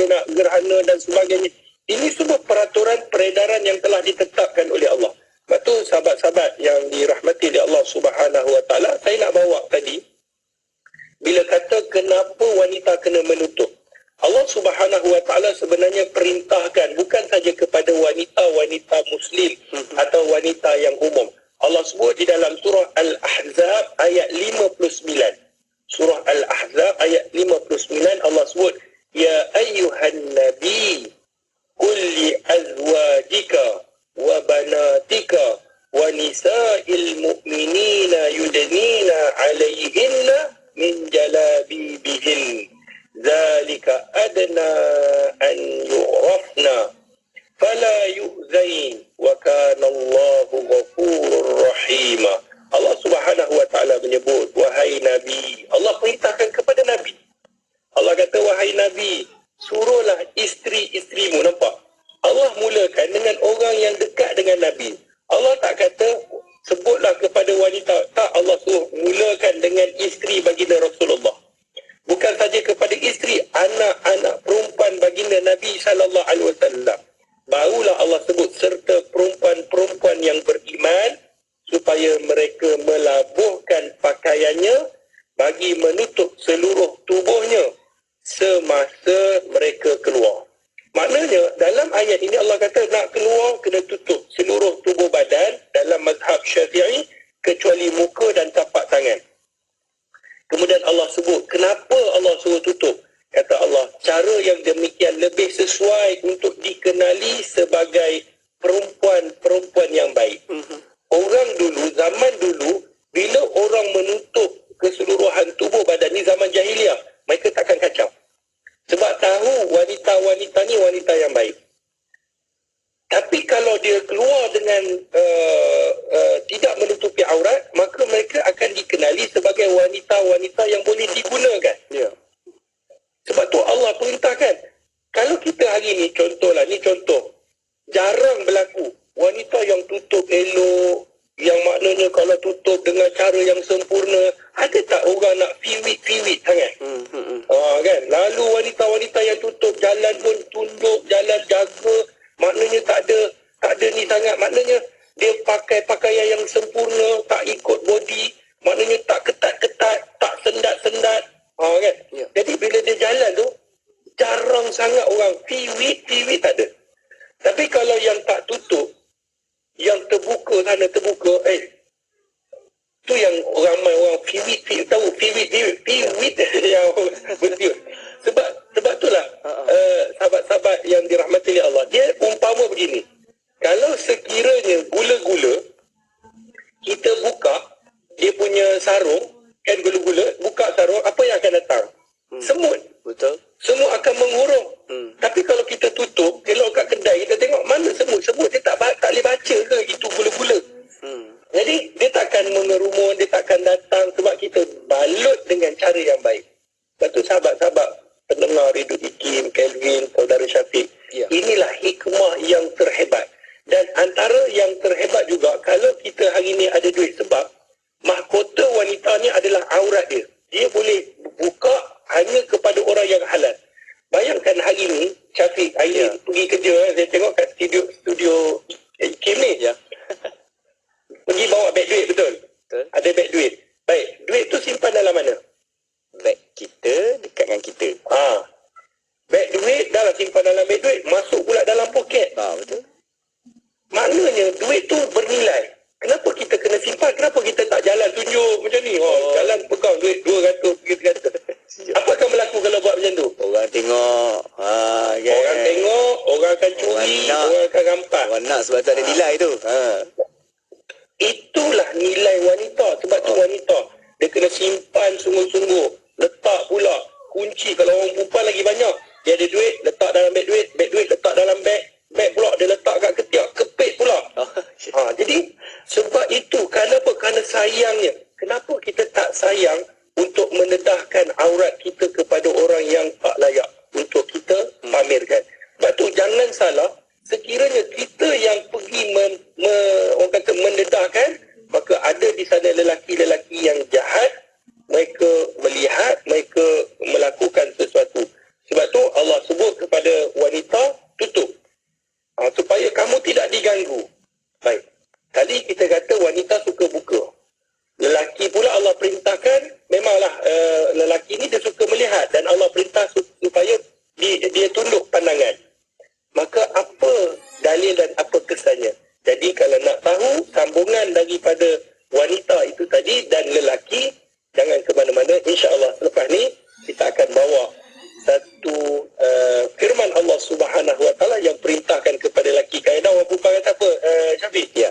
nak gerhana dan sebagainya. Ini semua peraturan peredaran yang telah ditetapkan oleh Allah. Sebab tu sahabat-sahabat yang dirahmati oleh Allah Subhanahu Wa Taala, saya nak bawa tadi, bila kata kenapa wanita kena menutup. Allah Subhanahu Wa Taala sebenarnya perintahkan bukan saja kepada wanita-wanita Muslim atau wanita yang umum. Allah sebut di dalam surah Al-Ahzab ayat 59. Surah Al-Ahzab ayat 59 Allah sebut, Ya ayyuhan nabi qul li azwajika wa banatika wa nisa'il mu'minina yudnina 'alayhinna min jalabibihin. Dzalika adna an yu'rafna fala yu'zain wa kana Allahu ghafurur rahim. Allah Subhanahu Wa Taala menyebut, wahai Nabi. Allah perintahkan kepada Nabi. Allah kata, wahai Nabi, suruhlah isteri-isterimu. Nampak? Allah mulakan dengan orang yang dekat dengan Nabi. Allah tak kata sebutlah kepada wanita. Tak, Allah suruh mulakan dengan isteri baginda Rasulullah. Bukan saja kepada isteri, anak-anak perempuan baginda Nabi SAW. Barulah Allah sebut serta perempuan-perempuan yang beriman, supaya mereka melabuhkan pakaiannya bagi menutup seluruh tubuhnya semasa mereka keluar. Maknanya dalam ayat ini Allah kata nak keluar kena tutup seluruh tubuh badan dalam mazhab Syafi'i kecuali muka dan sebut. Kenapa Allah suruh tutup? Kata Allah, cara yang demikian lebih sesuai untuk dikenali sebagai perempuan-perempuan yang baik. Orang dulu, zaman dulu, bila orang menutup keseluruhan tubuh badan ni zaman jahiliah, mereka takkan kacau. Sebab tahu wanita-wanita ni wanita yang baik. Tapi kalau dia keluar dengan tidak menutupi aurat, maka mereka akan dikenali sebagai wanita-wanita yang boleh digunakan. Ya. Sebab tu Allah perintahkan. Kalau kita hari ni, contohlah, ni contoh, jarang berlaku wanita yang tutup elok, yang maknanya kalau tutup dengan cara yang sempurna, ada tak orang nak fiwit-fiwit sangat? Kan? Lalu wanita-wanita yang tutup jalan pun tunduk, jalan jaga, maknanya tak ada ni sangat, maknanya dia pakai pakaian yang sempurna, tak ikut body, maknanya tak ketat-ketat, tak sendat-sendat. Kan? Ya. Jadi bila dia jalan tu, jarang sangat orang fiwit tak ada. Tapi kalau yang tak tutup, yang terbuka sana terbuka, tu yang ramai orang fiwit tahu fiwit yang betul. Sebab itulah sahabat-sahabat yang dirahmati oleh Allah, dia umpama begini. Kalau sekiranya gula-gula kita buka dia punya sarung, kan gula-gula, buka sarung, apa yang akan datang? Semut. Betul. Semut akan mengurung. Tapi kalau kita tutup, elok kat kedai, kita tengok mana semut. Semut dia tak boleh baca ke itu gula-gula. Jadi dia takkan mengerumun, dia takkan datang sebab kita balut dengan cara yang baik. Lepas tu sahabat-sahabat pendengar Radio Ikim, Kelvin, Saudara Syafiq, Ya. inilah hikmah yang terhebat. Dan antara yang terhebat juga, kalau kita hari ni ada duit, sebab mahkota wanita ni adalah aurat dia. Dia boleh buka hanya kepada orang yang halal. Bayangkan hari ni, Syafiq, hari ni pergi kerja, saya tengok kat studio Ikim ni. Ya. Pergi bawa beg duit, betul? Betul. Ada beg duit. Baik, duit tu simpan dalam mana? Beg kita dekat dengan kita. Beg duit dah simpan dalam beg duit, masuk pula dalam poket. Betul. Maknanya duit tu bernilai. Kenapa kita kena simpan? Kenapa kita tak jalan tunjuk macam ni? Jalan pegang duit 200, 300. Apa akan berlaku kalau buat macam tu? Orang tengok. Kan? Orang tengok, orang akan curi, orang akan rampas. Orang nak sebab tu ada nilai tu. Itulah nilai wanita. Sebab tu wanita, dia kena simpan sungguh-sungguh. Letak pula kunci. Kalau orang perempuan lagi banyak, dia ada duit, letak dalam beg duit letak dalam beg pula dia letak kat ketiak, kepit pula. Jadi sebab itu, kenapa? Kerana sayangnya. Kenapa kita tak sayang untuk mendedahkan aurat kita kepada orang yang tak layak untuk kita pamerkan? Sebab tu jangan salah, sekiranya kita yang pergi orang kata mendedahkan, maka ada di sana lelaki-lelaki yang jahat, mereka melihat, mereka melakukan sesuatu. Sebab tu Allah sebut kepada wanita, tutup. Supaya kamu tidak diganggu. Baik. Tadi kita kata wanita suka buka. Lelaki pula Allah perintahkan, memanglah lelaki ni dia suka melihat, dan Allah perintah supaya dia tunduk pandangan. Maka apa dalil dan apa kesannya? Jadi kalau nak tahu sambungan daripada wanita itu tadi dan lelaki, jangan ke mana-mana. InsyaAllah selepas ni kita akan bawa satu firman Allah Subhanahu Wa Taala yang perintahkan kepada lelaki. Kaedah orang perempuan kata apa, Syafiq? Ya.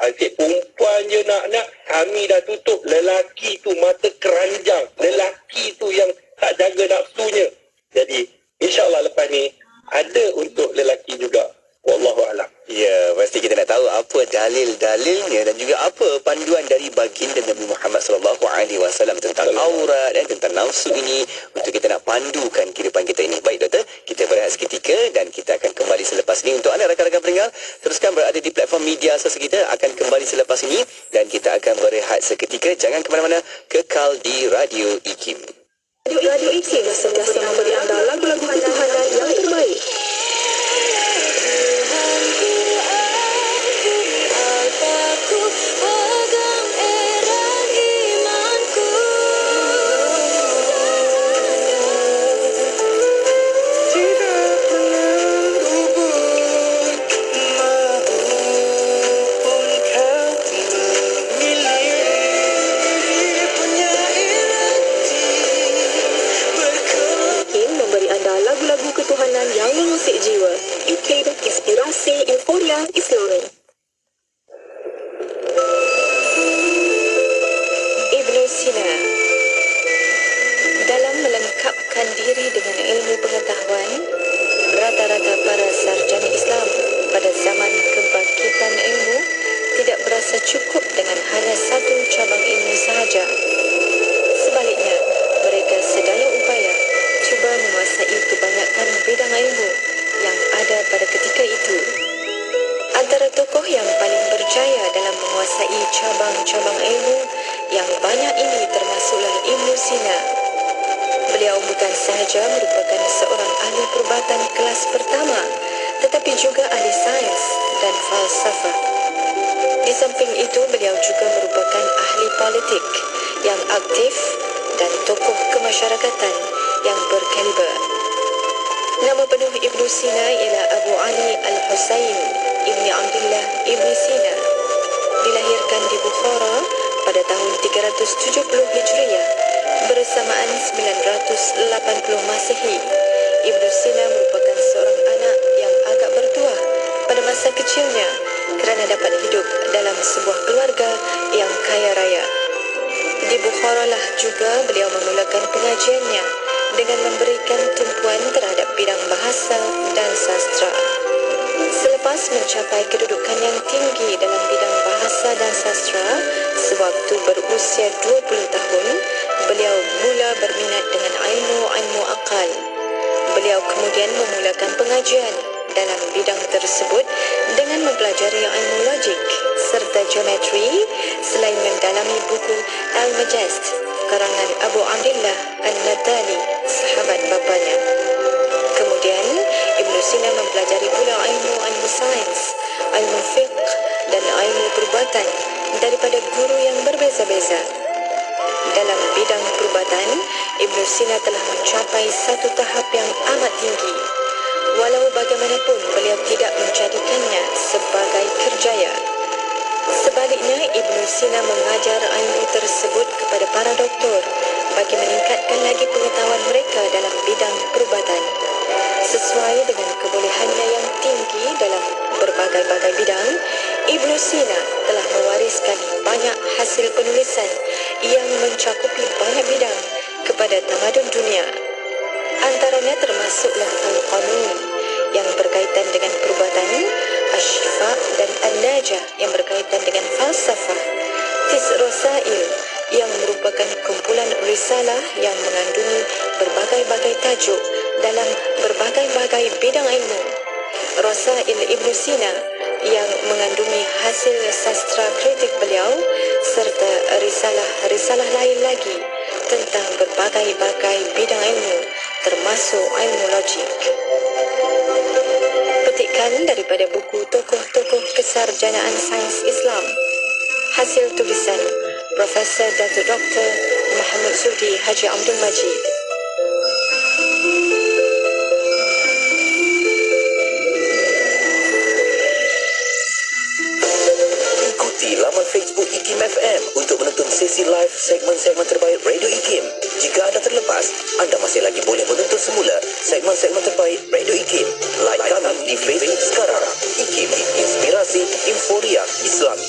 Asyik perempuan je nak, kami dah tutup. Lelaki tu mata keranjang. Lelaki tu yang tak jaga nafsunya. Jadi insyaAllah lepas ni ada untuk lelaki juga. Wallahu a'lam. Ya, pasti kita nak tahu apa dalil-dalilnya dan juga apa panduan dari baginda Nabi Muhammad SAW tentang aurat dan tentang nafsu ini untuk kita nak pandukan kehidupan kita ini. Baik doktor, kita berehat seketika dan kita akan kembali selepas ini. Untuk anda rakan-rakan pendengar, teruskan berada di platform media sosial kita, akan kembali selepas ini dan kita akan berehat seketika. Jangan ke mana-mana, kekal di Radio Ikim. Radio Ikim sentiasa memberi anda lagu-lagu ketuhanan yang terbaik. mengusik jiwa. IKIM Inspirasi Euforia Islami. Ibnu Sina. Dalam melengkapkan diri dengan ilmu pengetahuan, rata-rata para sarjana Islam pada zaman kebangkitan ilmu tidak berasa cukup dengan hanya satu cabang ilmu sahaja. Sebaliknya, mereka sedaya upaya cuba menguasai kebanyakan bidang ilmu yang ada pada ketika itu. Antara tokoh yang paling berjaya dalam menguasai cabang-cabang ilmu yang banyak ini termasuklah Ibnu Sina. Beliau bukan sahaja merupakan seorang ahli perubatan kelas pertama, tetapi juga ahli sains dan falsafah. Di samping itu, beliau juga merupakan ahli politik yang aktif dan tokoh kemasyarakatan yang berkaliber. Nama penuh Ibnu Sina ialah Abu Ali Al-Husain Ibni Abdullah Ibni Sina. Dilahirkan di Bukhara pada tahun 370 Hijriah bersamaan 980 Masehi. Ibnu Sina merupakan seorang anak yang agak bertuah pada masa kecilnya kerana dapat hidup dalam sebuah keluarga yang kaya raya. Di Bukhara lah juga beliau memulakan pengajiannya dengan memberikan tumpuan terhadap bidang bahasa dan sastra. Selepas mencapai kedudukan yang tinggi dalam bidang bahasa dan sastra, sewaktu berusia 20 tahun, beliau mula berminat dengan ilmu-ilmu akal. Beliau kemudian memulakan pengajian dalam bidang tersebut dengan mempelajari ilmu logik serta geometri selain mendalami buku Al-Majaz karangan Abu Abdullah An-Nadali, sahabat bapanya. Kemudian, Ibnu Sina mempelajari pula ilmu sains, ilmu fiqh dan ilmu perubatan daripada guru yang berbeza-beza. Dalam bidang perubatan, Ibnu Sina telah mencapai satu tahap yang amat tinggi. Walau bagaimanapun, beliau tidak menjadikannya sebagai kerjaya. Sebaliknya, Ibnu Sina mengajar ilmu tersebut kepada para doktor bagi meningkatkan lagi pengetahuan mereka dalam bidang perubatan. Sesuai dengan kebolehannya yang tinggi dalam berbagai-bagai bidang, Ibnu Sina telah mewariskan banyak hasil penulisan yang mencakupi banyak bidang kepada tamadun dunia. Antaranya termasuklah Al-Qanun yang berkaitan dengan perubatan, Asy-Syifa dan An-Najah yang berkaitan dengan falsafah, Tis Rasail yang merupakan kumpulan risalah yang mengandungi berbagai-bagai tajuk dalam berbagai-bagai bidang ilmu, Rasail Ibnu Sina yang mengandungi hasil sastra kritik beliau, serta risalah-risalah lain lagi tentang berbagai-bagai bidang ilmu termasuk ilmu logik. Petikan daripada buku tokoh-tokoh kesarjanaan sains Islam, hasil tulisan Profesor Datuk Dr. Muhammad Sudi Haji Abdul Majid. Ikuti laman Facebook IKIM FM untuk menonton sesi live segmen-segmen terbaik Radio IKIM. Jika anda terlepas, anda masih lagi boleh menonton semula segmen-segmen terbaik Radio IKIM. Like kami di Facebook sekarang. IKIM, Inspirasi Euforia Islami.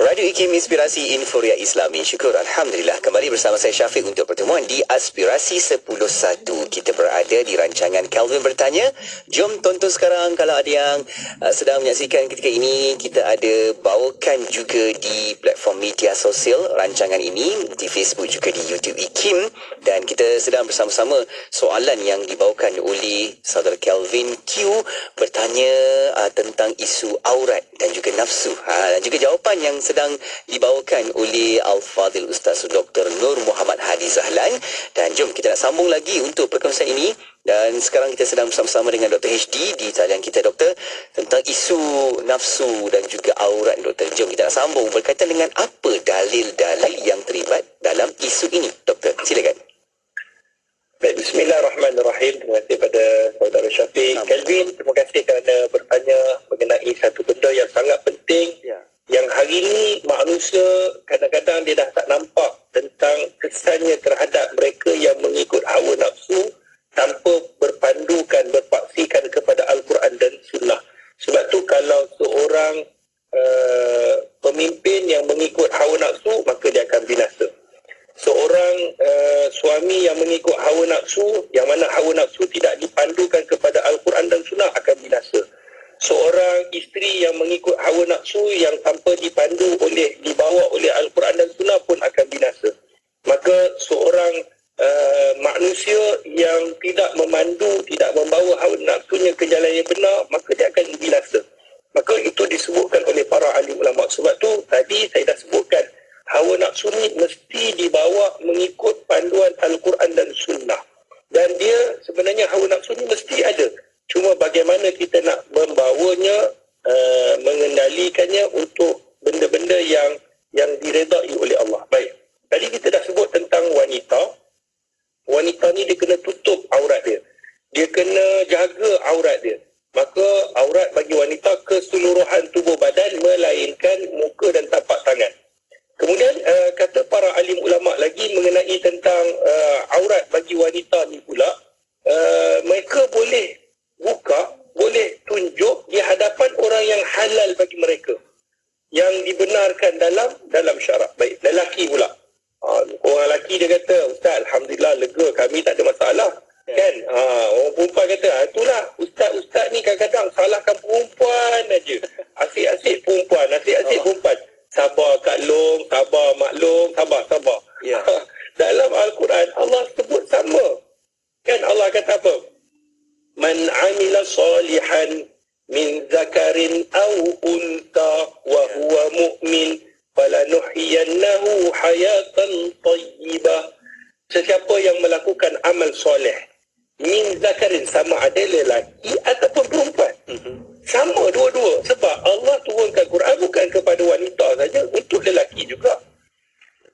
Radio IKIM Inspirasi Euforia Islami. Syukur Alhamdulillah kembali bersama saya Syafiq untuk pertemuan di Aspirasi 10.1. Kita berada di rancangan Kelvin Bertanya. Jom tonton sekarang. Kalau ada yang sedang menyaksikan ketika ini, kita ada bawakan juga di platform media sosial rancangan ini, di Facebook juga di YouTube IKIM, dan kita sedang bersama-sama soalan yang dibawakan oleh saudara Kelvin Q bertanya tentang isu aurat dan juga nafsu, dan juga jawapan yang sedang dibawakan oleh Al-Fadhil Ustaz Dr. Nur Muhammad Hadi Zahlan. Dan jom kita nak sambung lagi untuk perkongsian ini. Dan sekarang kita sedang bersama-sama dengan Dr. HD di talian kita, Doktor, tentang isu nafsu dan juga aurat, Doktor. Jom kita nak sambung berkaitan dengan apa dalil-dalil yang terlibat dalam isu ini, Doktor. Silakan. Baik, Bismillahirrahmanirrahim. Terima kasih kepada saudara Syafiq. Kelvin, terima kasih kerana bertanya mengenai satu benda yang sangat penting, yang hari ini manusia kadang-kadang dia dah tak nampak tentang kesannya terhadap mereka yang mengikut hawa nafsu tanpa berpandu suami yang mengikut hawa nafsu, yang mana hawa nafsu tidak dipandukan kepada Al-Quran dan Sunnah, akan binasa. Seorang isteri yang mengikut hawa nafsu yang tanpa dibawa oleh Al-Quran dan Sunnah pun akan binasa. Maka seorang manusia yang tidak memandu, tidak membawa hawa nafsunya ke jalan yang benar, maka dia akan binasa. Maka itu disebutkan oleh para alim ulama. Sebab tu tadi saya dah sebutkan, hawa nafsu ni mesti dibawa mengikut panduan Al-Quran dan Sunnah. Dan dia sebenarnya hawa nafsu ni mesti ada. Cuma bagaimana kita nak membawanya, mengendalikannya untuk benda-benda yang diredai oleh Allah. Baik. Tadi kita dah sebut tentang wanita. Wanita ni dia kena tutup aurat dia. Dia kena jaga aurat dia. Maka aurat bagi wanita keseluruhan tubuh badan melainkan muka dan tapak tangan. Kemudian kata para alim ulama lagi mengenai tentang aurat bagi wanita ni pula, mereka boleh buka, boleh tunjuk di hadapan orang yang halal bagi mereka, yang dibenarkan dalam syarak. Baik, lelaki pula. Orang lelaki dia kata, Ustaz, Alhamdulillah lega, kami tak ada masalah. Kan? Orang perempuan kata, itulah Ustaz ni kadang-kadang salahkan perempuan aja. Asyik-asyik perempuan, asyik-asyik perempuan. Sabar Kak Long, sabar Mak Long, sabar. Ya. Dalam Al-Quran Allah sebut sama. Kan Allah kata apa? Man amila salihan min zakarin aw unta wa huwa mu'min falanuhyiyannahu hayatan tayyibah. Sesiapa yang melakukan amal soleh min zakarin, sama ada lelaki ataupun perempuan. Sama dua-dua. Sebab Allah turunkan Quran bukan kepada wanita saja, untuk lelaki juga.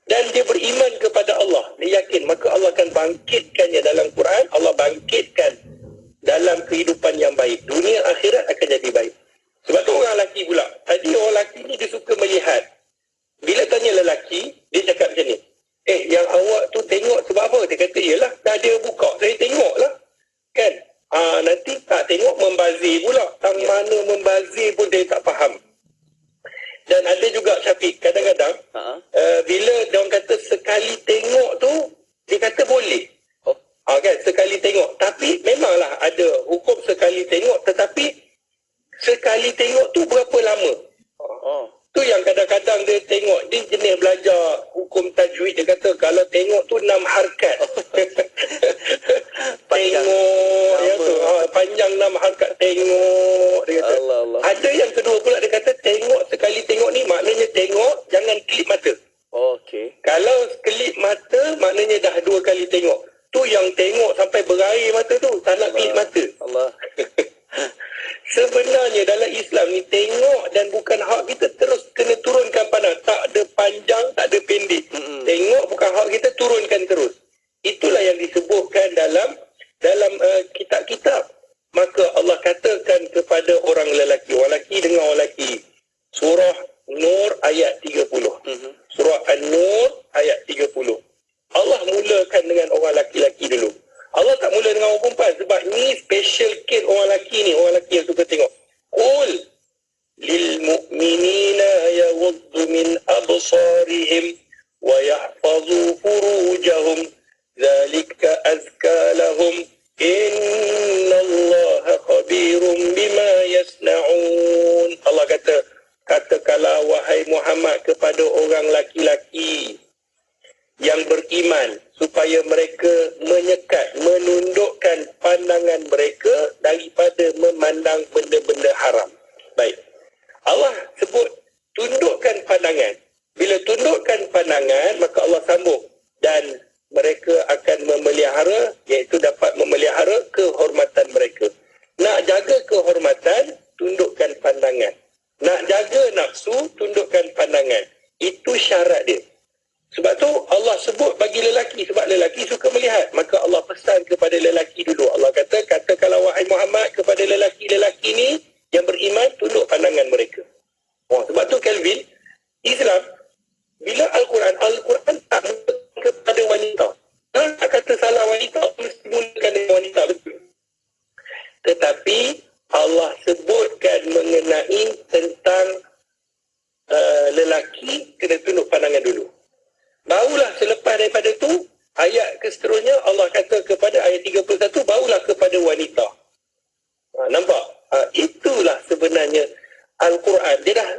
Dan dia beriman kepada Allah, dia yakin, maka Allah akan bangkitkannya dalam Quran. Allah bangkitkan dalam kehidupan yang baik, dunia akhirat akan jadi baik. Sebab tu orang lelaki pula, tadi orang lelaki ni dia suka melihat. Bila tanya lelaki, dia cakap macam ni, yang awak tu tengok sebab apa? Dia kata, yelah, dah dia buka, saya tengok lah. Kan? Nanti tak tengok membazir pula. Tang mana membazir pun dia tak faham. Dan ada juga Syafiq, kadang-kadang bila dia orang kata sekali tengok tu, dia kata boleh. Kan, sekali tengok. Tapi memanglah ada hukum sekali tengok, tetapi sekali tengok tu berapa lama? Tu yang kadang-kadang dia tengok, dia jenis belajar hukum tajwid, dia kata kalau tengok tu 6 harkat. Tengok yang tu, panjang 6 harkat, tengok, dia kata. Allah. Ada yang kedua pula, dia kata tengok, sekali tengok ni maknanya tengok, jangan kelip mata. Okey. Kalau kelip mata maknanya dah 2 kali tengok. Tu yang tengok sampai berair mata tu, tak nak kelip mata. Allah. Sebenarnya dalam Islam ni, tengok dan bukan hak kita terus kena turunkan pandang. Tak ada panjang, tak ada pendek. Tengok bukan hak kita, turunkan terus. Itulah yang disebutkan dalam kitab-kitab. Maka Allah katakan kepada orang lelaki, dengar orang lelaki. Surah Nur ayat 30. Surah An-Nur ayat 30. Allah mulakan dengan orang lelaki-lelaki dulu. Allah tak mula dengan orang perempuan, sebab ni special case orang lelaki ni, orang lelaki yang suka tengok. Qul lil mu'minina yaghuddu min absarihim wa yahfazu furujahum dzalika azka lahum innallaha khabirum bima yasnaun. Allah katakanlah wahai Muhammad kepada orang laki-laki yang beriman, supaya mereka menundukkan pandangan mereka daripada memandang benda-benda haram. Baik. Allah sebut tundukkan pandangan. Bila tundukkan pandangan, maka Allah sambung, dan mereka akan memelihara, iaitu dapat memelihara kehormatan mereka. Nak jaga kehormatan, tundukkan pandangan. Nak jaga nafsu, tundukkan pandangan. Itu syarat dia. Sebab tu Allah sebut bagi lelaki, sebab lelaki suka melihat. Maka Allah pesan kepada lelaki dulu. Allah katakanlah seterusnya Allah kata kepada ayat 31, barulah kepada wanita. Nampak? Itulah sebenarnya Al-Quran. Dia dah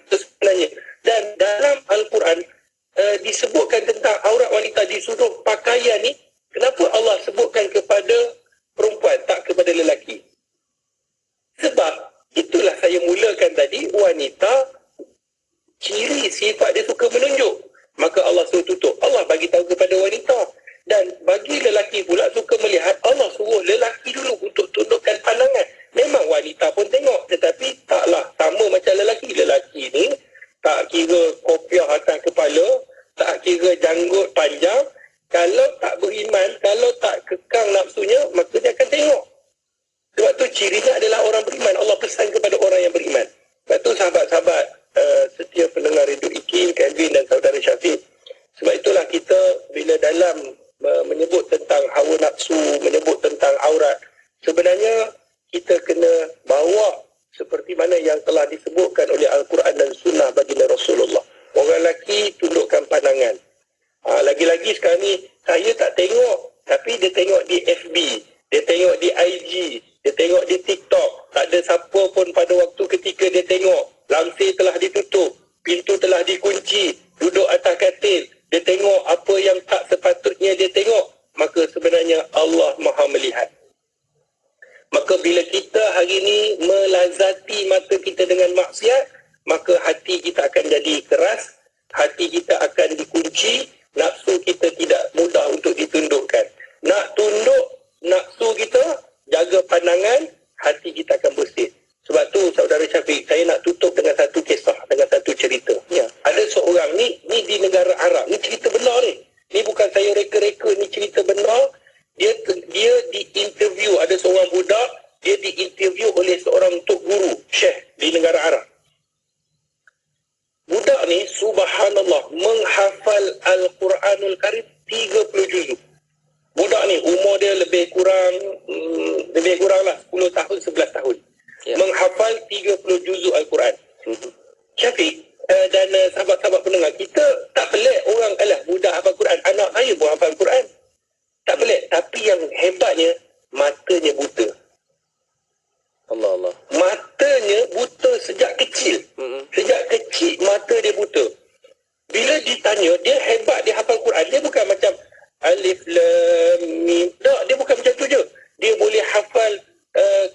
sebenarnya. Dan dalam Al-Quran disebutkan tentang aurat wanita di sudut pakaian ni. Kenapa Allah sebutkan kepada perempuan, tak kepada lelaki? Sebab itulah saya mulakan tadi, wanita ciri sifat dia suka menunjuk. Maka Allah suruh tutup. Allah bagi tahu kepada wanita. Dan bagi lelaki pula suka melihat, Allah suruh lelaki dulu untuk tundukkan pandangan. Memang wanita pun tengok, tetapi taklah sama macam lelaki. Lelaki ni tak kira kopiah atas kepala, tak kira janggut panjang. Kalau tak beriman, kalau tak kekang nafsunya, maka dia akan tengok. Sebab tu cirinya adalah orang beriman. Allah pesan kepada orang yang beriman. Sebab tu sahabat-sahabat setia pendengar Radio IKIM, Kelvin dan saudara Syafiq. Sebab itulah kita bila dalam menyebut tentang hawa nafsu, menyebut tentang aurat, sebenarnya kita kena bawa seperti mana yang telah disebutkan oleh Al-Quran dan Sunnah baginda Rasulullah. Orang lelaki tundukkan pandangan. Lagi-lagi sekarang ni saya tak tengok, tapi dia tengok di FB, dia tengok di IG, dia tengok di TikTok. Tak ada siapa pun pada waktu ketika dia tengok, langsir telah ditutup, pintu telah dikunci, duduk atas katil, dia tengok apa yang tak sepatutnya dia tengok. Maka sebenarnya Allah Maha melihat. Maka bila kita hari ini melazati mata kita dengan maksiat, maka hati kita akan jadi keras, hati kita akan dikunci, nafsu kita tidak mudah untuk ditundukkan. Nak tunduk nafsu kita, jaga pandangan, hati kita akan bersih. Sebab tu saudara Syafiq, saya nak tutup dengan satu kisah, dengan satu cerita. Ya. Ada seorang ni di negara Arab. Ni cerita benar ni. Ni bukan saya reka-reka, ni cerita benar. Dia diinterview, ada seorang budak, dia diinterview oleh seorang tok guru, syekh di negara Arab. Budak ni subhanallah menghafal Al-Quranul Karim 30 juzuk. Budak ni umur dia lebih kurang lah 10 tahun, 11 tahun. Ya. Menghafal 30 juzuk Al-Quran. Syafiq dan sahabat-sahabat pendengar, kita tak pelik orang, budak hafal Quran, anak saya pun hafal Quran. Tak pelik. Tapi yang hebatnya, matanya buta. Allah. Matanya buta sejak kecil. Sejak kecil mata dia buta. Bila ditanya, dia hebat, dia hafal Quran. Dia bukan macam Alif Lam Mim. Tak, dia bukan macam tu je. Dia boleh hafal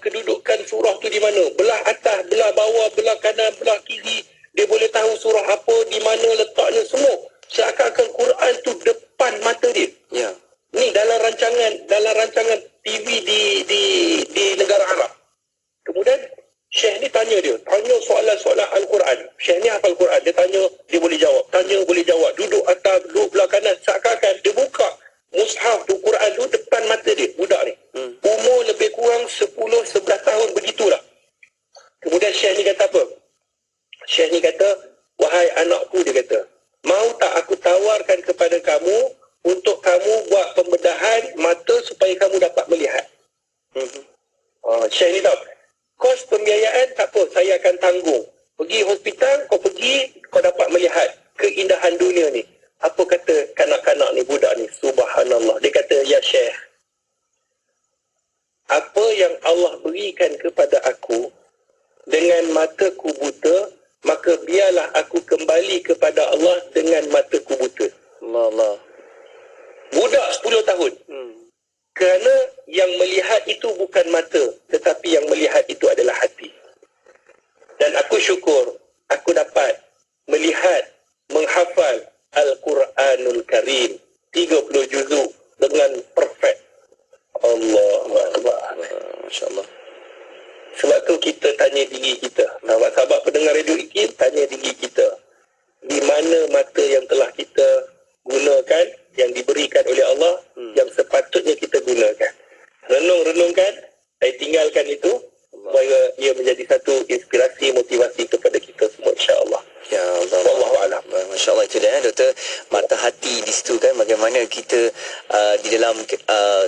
kedudukan surah tu di mana. Belah atas, belah bawah, belah kanan, belah kiri. Dia boleh tahu surah apa, di mana letaknya semua. Seakan-akan Quran tu depan mata dia. Ya. Ni dalam rancangan TV di negara Arab. Kemudian Syekh ni tanya soalan-soalan Al-Quran. Syekh ni hafal Quran. Dia tanya, dia boleh jawab. Tanya, boleh jawab. Duduk atas, duduk belah kanan. Seakan-akan dia buka mushaf tu, Quran tu depan mata dia, budak ni. Umur lebih kurang 10-11 tahun, begitulah. Kemudian Syekh ni kata apa? Syekh ni kata, wahai anakku, dia kata, mau tak aku tawarkan kepada kamu untuk kamu buat pembedahan mata supaya kamu dapat melihat. Syekh ni tahu, kos pembiayaan tak apa, saya akan tanggung. Pergi hospital, kau pergi, kau dapat melihat keindahan dunia ni. Apa kata kanak-kanak ni, budak ni? Subhanallah. Dia kata, ya Syekh, apa yang Allah berikan kepada aku dengan mataku buta, maka biarlah aku kembali kepada Allah dengan mataku buta. Allah. Budak 10 tahun. Kerana yang melihat itu bukan mata, tetapi yang melihat itu adalah hati. Dan aku syukur, aku dapat melihat, menghafal Al-Quranul Karim 30 juzuk dengan perfect. Allahu Akbar. Masya-Allah. Sebab tu kita tanya diri kita, sahabat-sahabat pendengar Radio IKIM, tanya diri kita, di mana mata yang telah kita gunakan, yang diberikan oleh Allah, yang sepatutnya kita gunakan. Renung-renungkan. Saya tinggal bagaimana kita di dalam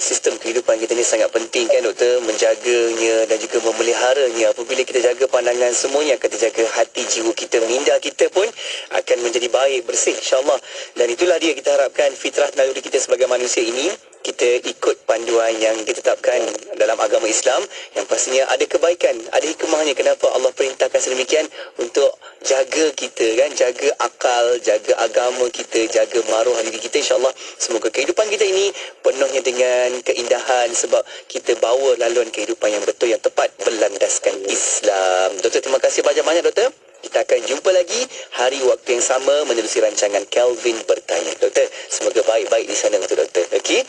sistem kehidupan kita ni sangat penting kan doktor, menjaganya dan juga memeliharanya. Apabila kita jaga pandangan semuanya, akan terjaga hati jiwa kita, minda kita pun akan menjadi baik, bersih insyaAllah. Dan itulah dia kita harapkan fitrah naluri kita sebagai manusia ini, kita ikut panduan yang ditetapkan dalam agama Islam yang pastinya ada kebaikan, ada hikmahnya kenapa Allah perintahkan sedemikian untuk jaga kita kan, jaga akal, jaga agama kita, jaga maruah diri kita insyaAllah. Semoga kehidupan kita ini penuhnya dengan keindahan sebab kita bawa laluan kehidupan yang betul, yang tepat berlandaskan Islam. Doktor, terima kasih banyak-banyak doktor. Kita akan jumpa lagi hari waktu yang sama menerusi rancangan Kelvin Bertanya. Doktor, semoga baik-baik di sana untuk doktor. Okey,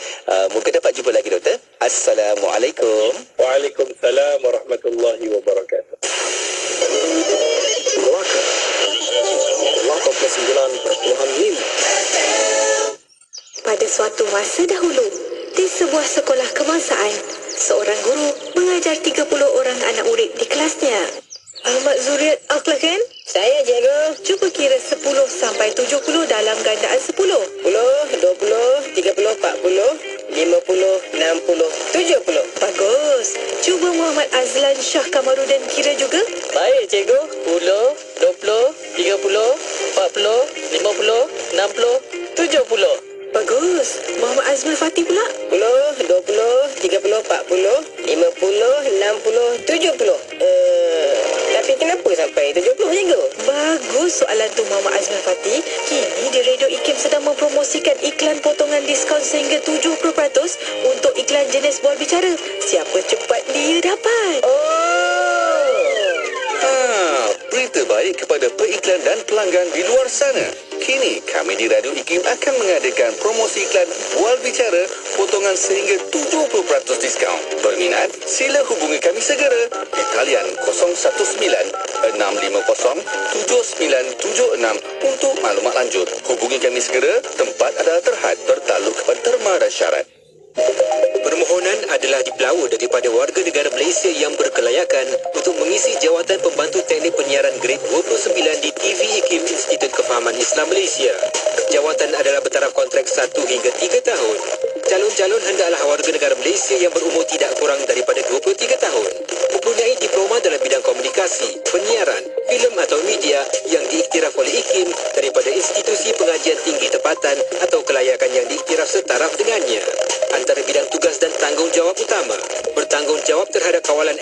moga dapat jumpa lagi doktor. Assalamualaikum. Waalaikumsalam warahmatullahi wabarakatuh. Melaka 89.5. Pada suatu masa dahulu, di sebuah sekolah kebangsaan, seorang guru mengajar 30 orang anak murid di kelasnya. Ahmad Zuriat Akhlak kan? Saya, cikgu. Cuba kira 10 sampai 70 dalam gandaan 10. 10, 20, 30, 40, 50, 60, 70. Bagus. Cuba Muhammad Azlan Shah Kamarudin kira juga. Baik, cikgu. 10, 20, 30, 40, 50, 60, 70. Bagus. Muhammad Azmal Fatih pula. 10, 20, 30, 40, 50, 60, 70. Tapi kenapa sampai 70, cikgu? Bagus soalan tu Muhammad Azmal Fatih. Kini di Radio IKIM sedang mempromosikan iklan potongan diskaun sehingga 70% untuk iklan jenis bol bicara. Siapa cepat dia dapat. Berita baik kepada periklan dan pelanggan di luar sana. Kini kami di Radio IKIM akan mengadakan promosi iklan Bual Bicara potongan sehingga 70% diskaun. Berminat? Sila hubungi kami segera di talian 019-550-7976 untuk maklumat lanjut. Hubungi kami segera, tempat adalah terhad bertakluk kepada terma dan syarat. Permohonan adalah dipelawa daripada warga negara Malaysia yang berkelayakan untuk mengisi jawatan pembantu teknik penyiaran grade 29 di TV IKIM Institut Kefahaman Islam Malaysia. Jawatan adalah bertaraf kontrak 1 hingga 3 tahun. Calon-calon hendaklah warga negara Malaysia yang berumur tidak kurang daripada 23 tahun. Mempunyai diploma dalam bidang komunikasi, penyiaran, filem atau media yang diiktiraf oleh IKIM daripada institusi pengajian tinggi tempatan atau kelayakan yang diiktiraf setaraf dengannya. Antara bidang tugas dan tanggungjawab utama, bertanggungjawab terhadap kawalan